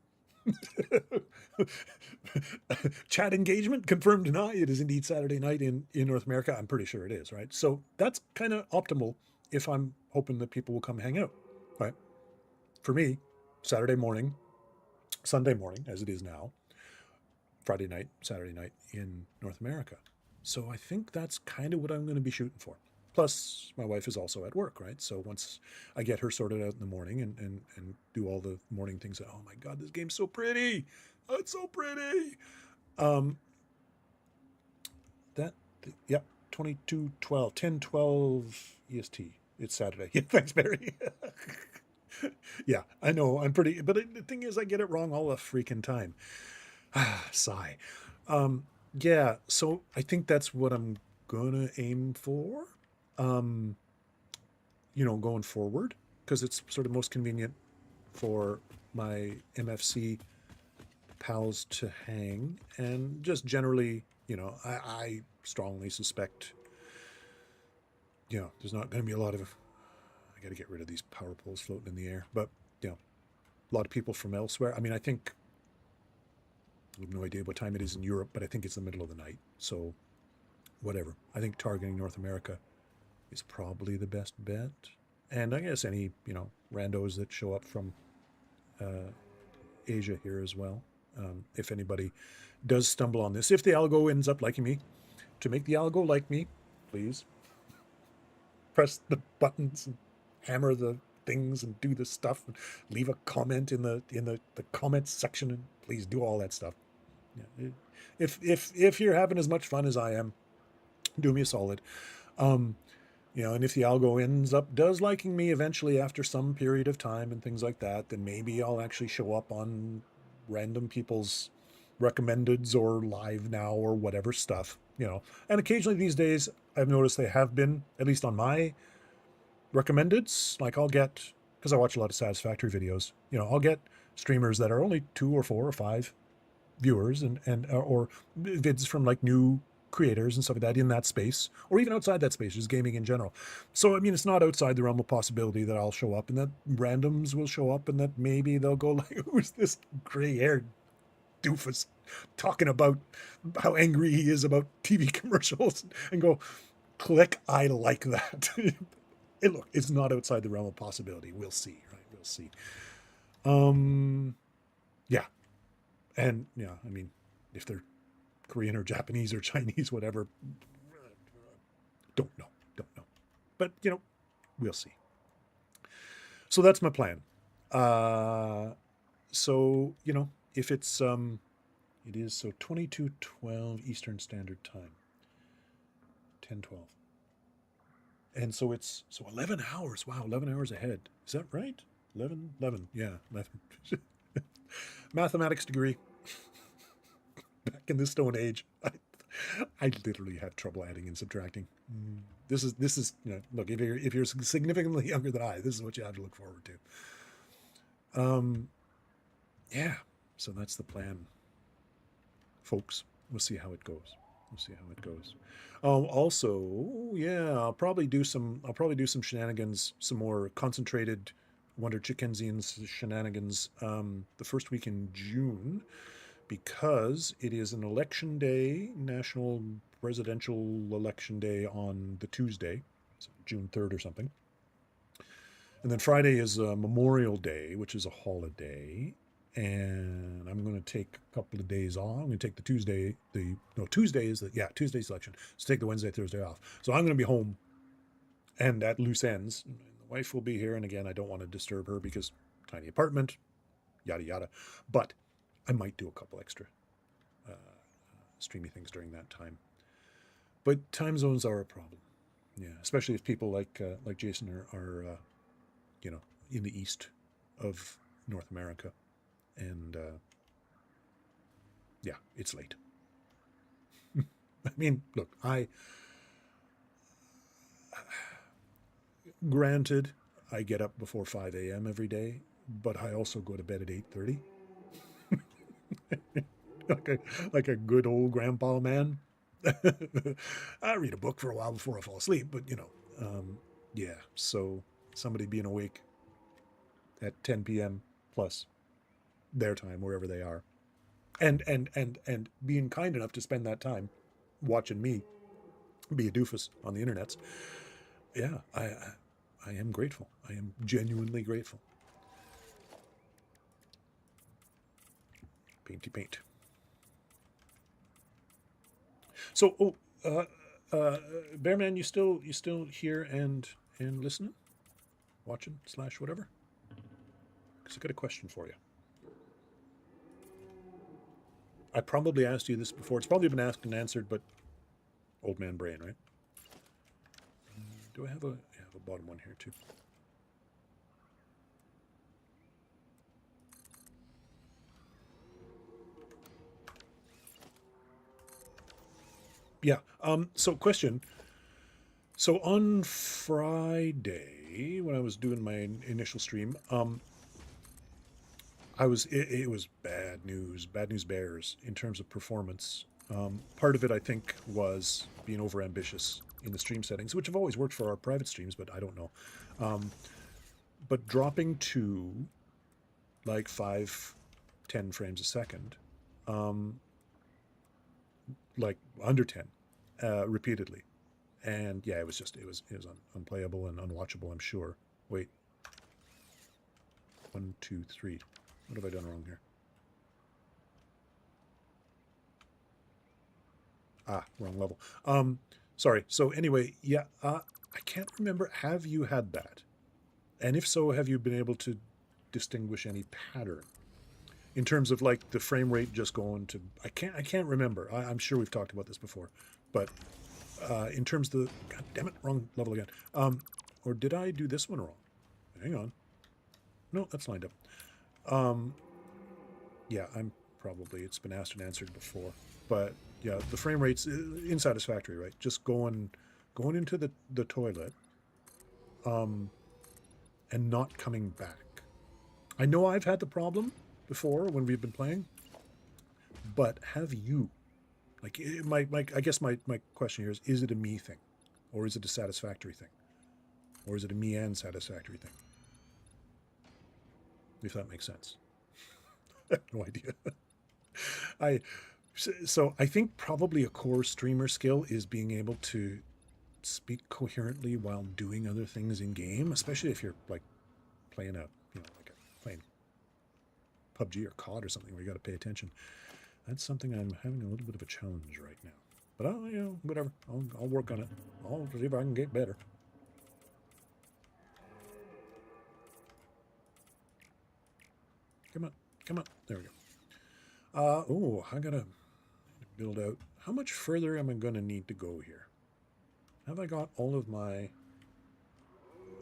Chat engagement, confirm, deny. It is indeed Saturday night in North America. I'm pretty sure it is, right? So that's kind of optimal if I'm hoping that people will come hang out, right? For me, Saturday morning, Sunday morning, as it is now, Friday night, Saturday night in North America. So I think that's kind of what I'm going to be shooting for. Plus, my wife is also at work, right? So once I get her sorted out in the morning and do all the morning things, oh my God, this game's so pretty. Oh, it's so pretty. Yep, 22:12, 10:12 EST. It's Saturday. Yeah, thanks, Barry. Yeah, I know, I'm pretty, but the thing is, I get it wrong all the freaking time. Sigh. Yeah, so I think that's what I'm gonna aim for. Going forward, because it's sort of most convenient for my MFC pals to hang, and just generally, I strongly suspect, there's not going to be a lot of, I got to get rid of these power poles floating in the air, but, a lot of people from elsewhere. I mean, I think, I have no idea what time it is in Europe, but I think it's the middle of the night, so whatever. I think targeting North America is probably the best bet. And I guess any, randos that show up from Asia here as well. If anybody does stumble on this, if the algo ends up liking me, to make the algo like me, please press the buttons and hammer the things and do the stuff and leave a comment in the comments section, and please do all that stuff. Yeah. If you're having as much fun as I am, do me a solid. And if the algo does liking me eventually after some period of time and things like that, then maybe I'll actually show up on random people's recommendeds or live now or whatever stuff, And occasionally these days, I've noticed they have been, at least on my recommendeds, like I'll get, because I watch a lot of Satisfactory videos, I'll get streamers that are only 2 or 4 or 5 viewers or vids from like new creators and stuff like that in that space, or even outside that space, just gaming in general. So, I mean, it's not outside the realm of possibility that I'll show up and that randoms will show up and that maybe they'll go like, who's this gray-haired doofus talking about how angry he is about TV commercials, and go, click, I like that. Look, it's not outside the realm of possibility. We'll see, right? We'll see. Yeah. And, I mean, if they're Korean or Japanese or Chinese, whatever, don't know. But, we'll see. So that's my plan. So, if it's, it is, so 22:12 Eastern Standard Time, 10:12. And so it's, 11 hours. Wow, 11 hours ahead. Is that right? 11, yeah. Mathematics degree. Back in the Stone Age, I literally had trouble adding and subtracting. This is look, if you're significantly younger than I, this is what you have to look forward to. Yeah, so that's the plan, folks. We'll see how it goes. Also, yeah, I'll probably do some shenanigans, some more concentrated Wonderchickensian shenanigans the first week in June, because it is an election day, national presidential election day on the Tuesday, so June 3rd or something. And then Friday is Memorial Day, which is a holiday. And I'm going to take a couple of days off. I'm going to take the Tuesday, Tuesday's election. So take the Wednesday, Thursday off. So I'm going to be home and at loose ends. The wife will be here. And again, I don't want to disturb her because tiny apartment, yada, yada. But I might do a couple extra streamy things during that time. But time zones are a problem. Yeah, especially if people like Jason are in the east of North America. And yeah, it's late. I mean, look, granted, I get up before 5 a.m. every day, but I also go to bed at 8:30. like a good old grandpa man. I read a book for a while before I fall asleep, but yeah. So somebody being awake at 10 p.m. plus their time wherever they are, and being kind enough to spend that time watching me be a doofus on the internets. Yeah, I am grateful. I am genuinely grateful. Painty paint. So, Bearman, you still here and listening, watching / whatever? Because I got a question for you. I probably asked you this before. It's probably been asked and answered, but old man brain, right? Do I have a bottom one here too? Yeah. So question. So on Friday, when I was doing my initial stream, it was bad news bears in terms of performance. Part of it, I think, was being overambitious in the stream settings, which have always worked for our private streams, but I don't know. But dropping to like 5-10 frames a second, like under 10, repeatedly. And yeah, it was unplayable and unwatchable, I'm sure. Wait. 1, 2, 3. What have I done wrong here? Wrong level. Sorry. So anyway, yeah, I can't remember. Have you had that? And if so, have you been able to distinguish any pattern in terms of like the frame rate just going to? I can't remember. I'm sure we've talked about this before, but in terms of the, God damn it, wrong level again. Or did I do this one wrong? Hang on. No, that's lined up. Yeah, it's been asked and answered before, but yeah, the frame rates in Satisfactory, right? Just going into the toilet, and not coming back. I know I've had the problem before when we've been playing, but have you? Like, I guess my question here is it a me thing, or is it a Satisfactory thing, or is it a me and Satisfactory thing? If that makes sense. I have no idea. So I think probably a core streamer skill is being able to speak coherently while doing other things in game, especially if you're like playing playing PUBG or COD or something where you got to pay attention. That's something I'm having a little bit of a challenge right now. But whatever. I'll work on it. I'll see if I can get better. Come on. There we go. I gotta build out. How much further am I gonna need to go here? Have I got all of my,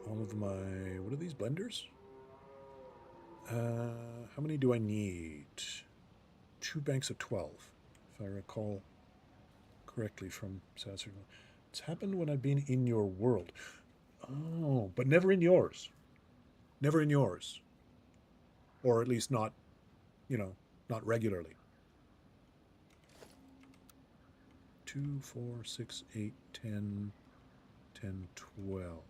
what are these blenders? How many do I need? 2 banks of 12, if I recall correctly from Satisfactory. It's happened when I've been in your world. Oh, but never in yours. Never in yours. Or at least not, not regularly. 2, 4, 6, 8, 10, 12.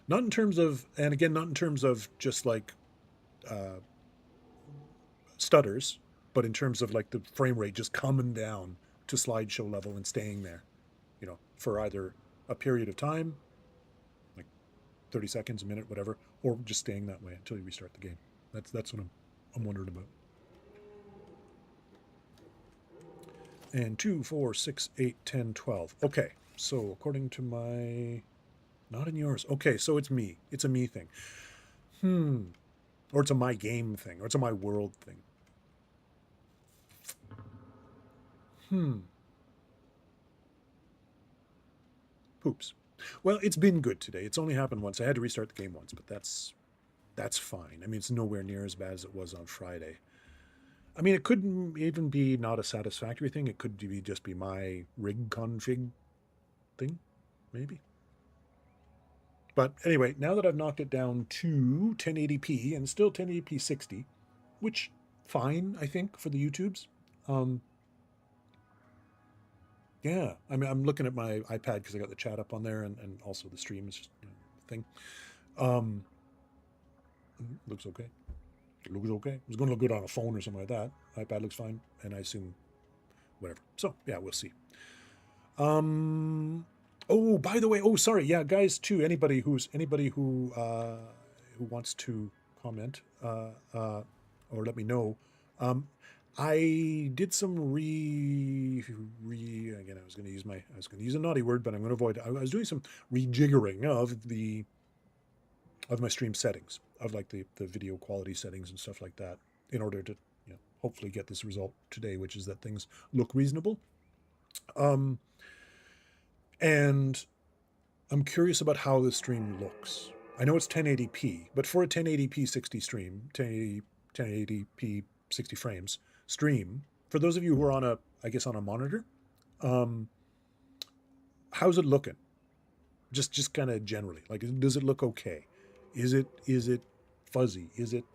Not in terms of, and again, not in terms of just like stutters, but in terms of like the frame rate just coming down to slideshow level and staying there, for either a period of time, like 30 seconds, a minute, whatever, or just staying that way until you restart the game. That's what I'm wondering about. And 2, 4, 6, 8, 10, 12. Okay, so according to my... Not in yours. Okay, so it's me. It's a me thing. Or it's a my game thing. Or it's a my world thing. Poops. Well, it's been good today. It's only happened once. I had to restart the game once, but that's fine. I mean, it's nowhere near as bad as it was on Friday. I mean, it could even be not a satisfactory thing. It could just be my rig config thing, maybe. But anyway, now that I've knocked it down to 1080p and still 1080p 60, which fine, I think, for the YouTubes. Yeah, I mean, I'm looking at my iPad because I got the chat up on there, and also the stream is just a thing. Looks okay. It looks okay. It's going to look good on a phone or something like that. iPad looks fine, and I assume whatever. So yeah, we'll see. Oh, by the way, sorry, yeah, guys, too. Anybody who wants to comment or let me know. I did some again. I was going to use a naughty word, but I'm going to avoid it. I was doing some rejiggering of my stream settings, of like the video quality settings and stuff like that, in order to hopefully get this result today, which is that things look reasonable. And I'm curious about how the stream looks. I know it's 1080p, but for a 1080p 60 stream, 1080p 60 frames stream, for those of you who are on a monitor, how's it looking? Just kind of generally, like, does it look okay? Is it fuzzy? Is it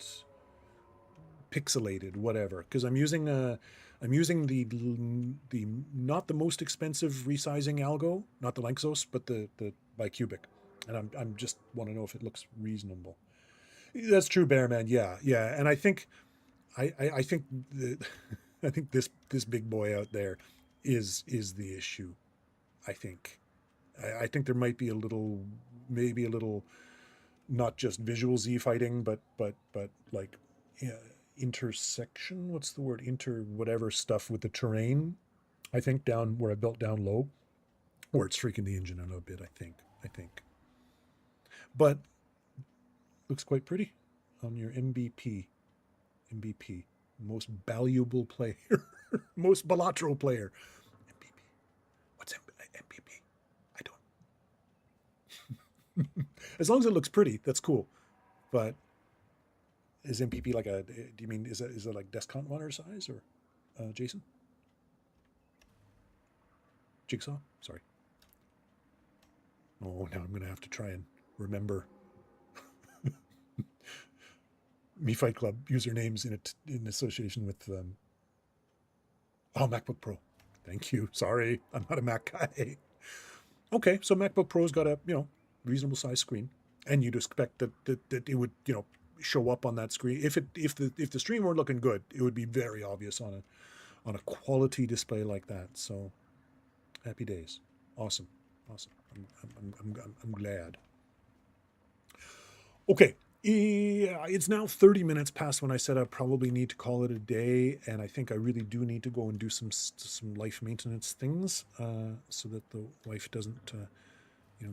pixelated? Whatever. Because I'm using the not the most expensive resizing algo, not the Lanczos, but the bicubic, and I'm just want to know if it looks reasonable. That's true, Bearman. Yeah, and I think I think I think this big boy out there is the issue. I think there might be maybe a little not just visual Z fighting, but like intersection. What's the word? Whatever stuff with the terrain. I think down where I built down low, where it's freaking the engine out a bit. I think. But looks quite pretty on your MVP, most valuable player, most bilateral player. MVP. What's MVP? I don't. As long as it looks pretty, that's cool. But is MPP like do you mean, is it like descant monitor size, or Jason? Jigsaw? Sorry. Oh, now I'm going to have to try and remember Me Fight Club usernames in association with MacBook Pro. Thank you. Sorry, I'm not a Mac guy. Okay, so MacBook Pro's got a reasonable size screen, and you'd expect that it would show up on that screen. If the stream were looking good, it would be very obvious on a quality display like that. So happy days. Awesome. I'm glad. Okay. It's now 30 minutes past when I said I probably need to call it a day, and I think I really do need to go and do some life maintenance things so that the wife doesn't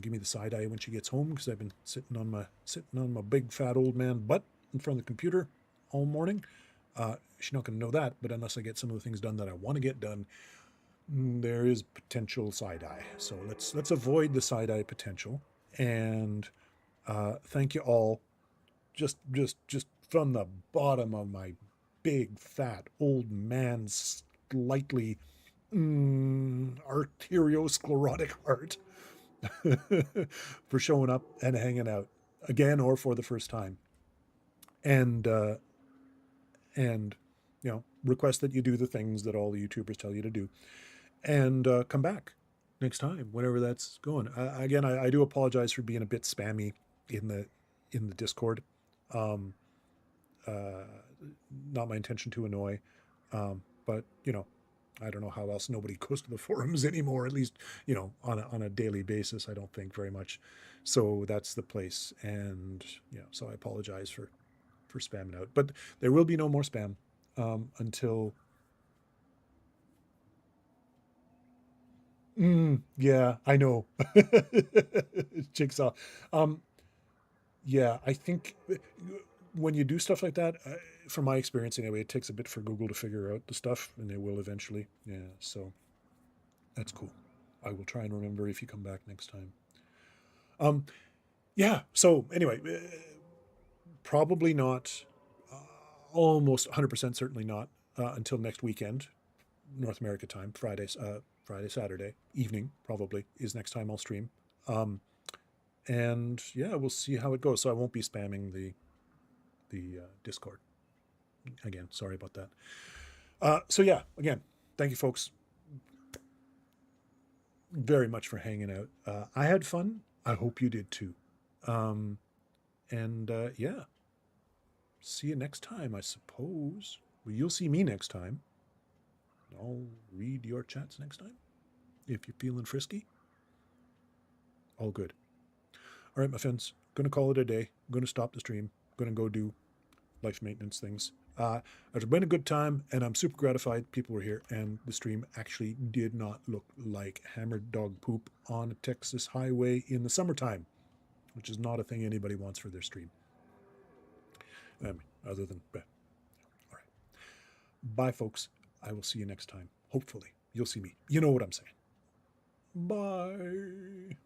give me the side eye when she gets home, because I've been sitting on my big fat old man butt in front of the computer all morning. She's not going to know that, but unless I get some of the things done that I want to get done, there is potential side eye. So let's avoid the side eye potential. And thank you all. Just from the bottom of my big fat old man, slightly arteriosclerotic heart, for showing up and hanging out again, or for the first time, and request that you do the things that all the YouTubers tell you to do, and come back next time, whenever that's going. Again, I do apologize for being a bit spammy in the Discord. Not my intention to annoy, but I don't know how else nobody goes to the forums anymore, at least, on a daily basis, I don't think very much. So that's the place. And so I apologize for spamming out. But there will be no more spam until... yeah, I know. Jigsaw. Yeah, I think when you do stuff like that, from my experience anyway, it takes a bit for Google to figure out the stuff, and they will eventually. Yeah, so that's cool. I will try and remember if you come back next time. Yeah, so anyway, probably not, almost 100% certainly not until next weekend, North America time, Friday, Saturday evening probably is next time I'll stream. And yeah, we'll see how it goes. So I won't be spamming the Discord again. Sorry about that. So yeah, again, thank you folks very much for hanging out. I had fun. I hope you did too. And yeah, see you next time, I suppose. Well, you'll see me next time. I'll read your chats next time. If you're feeling frisky, all good. All right, my friends, going to call it a day. I'm going to stop the stream. I'm going to go do life maintenance things. It's been a good time, and I'm super gratified people were here, and the stream actually did not look like hammered dog poop on a Texas highway in the summertime, which is not a thing anybody wants for their stream. Other than... all right. Bye, folks. I will see you next time. Hopefully, you'll see me. You know what I'm saying. Bye.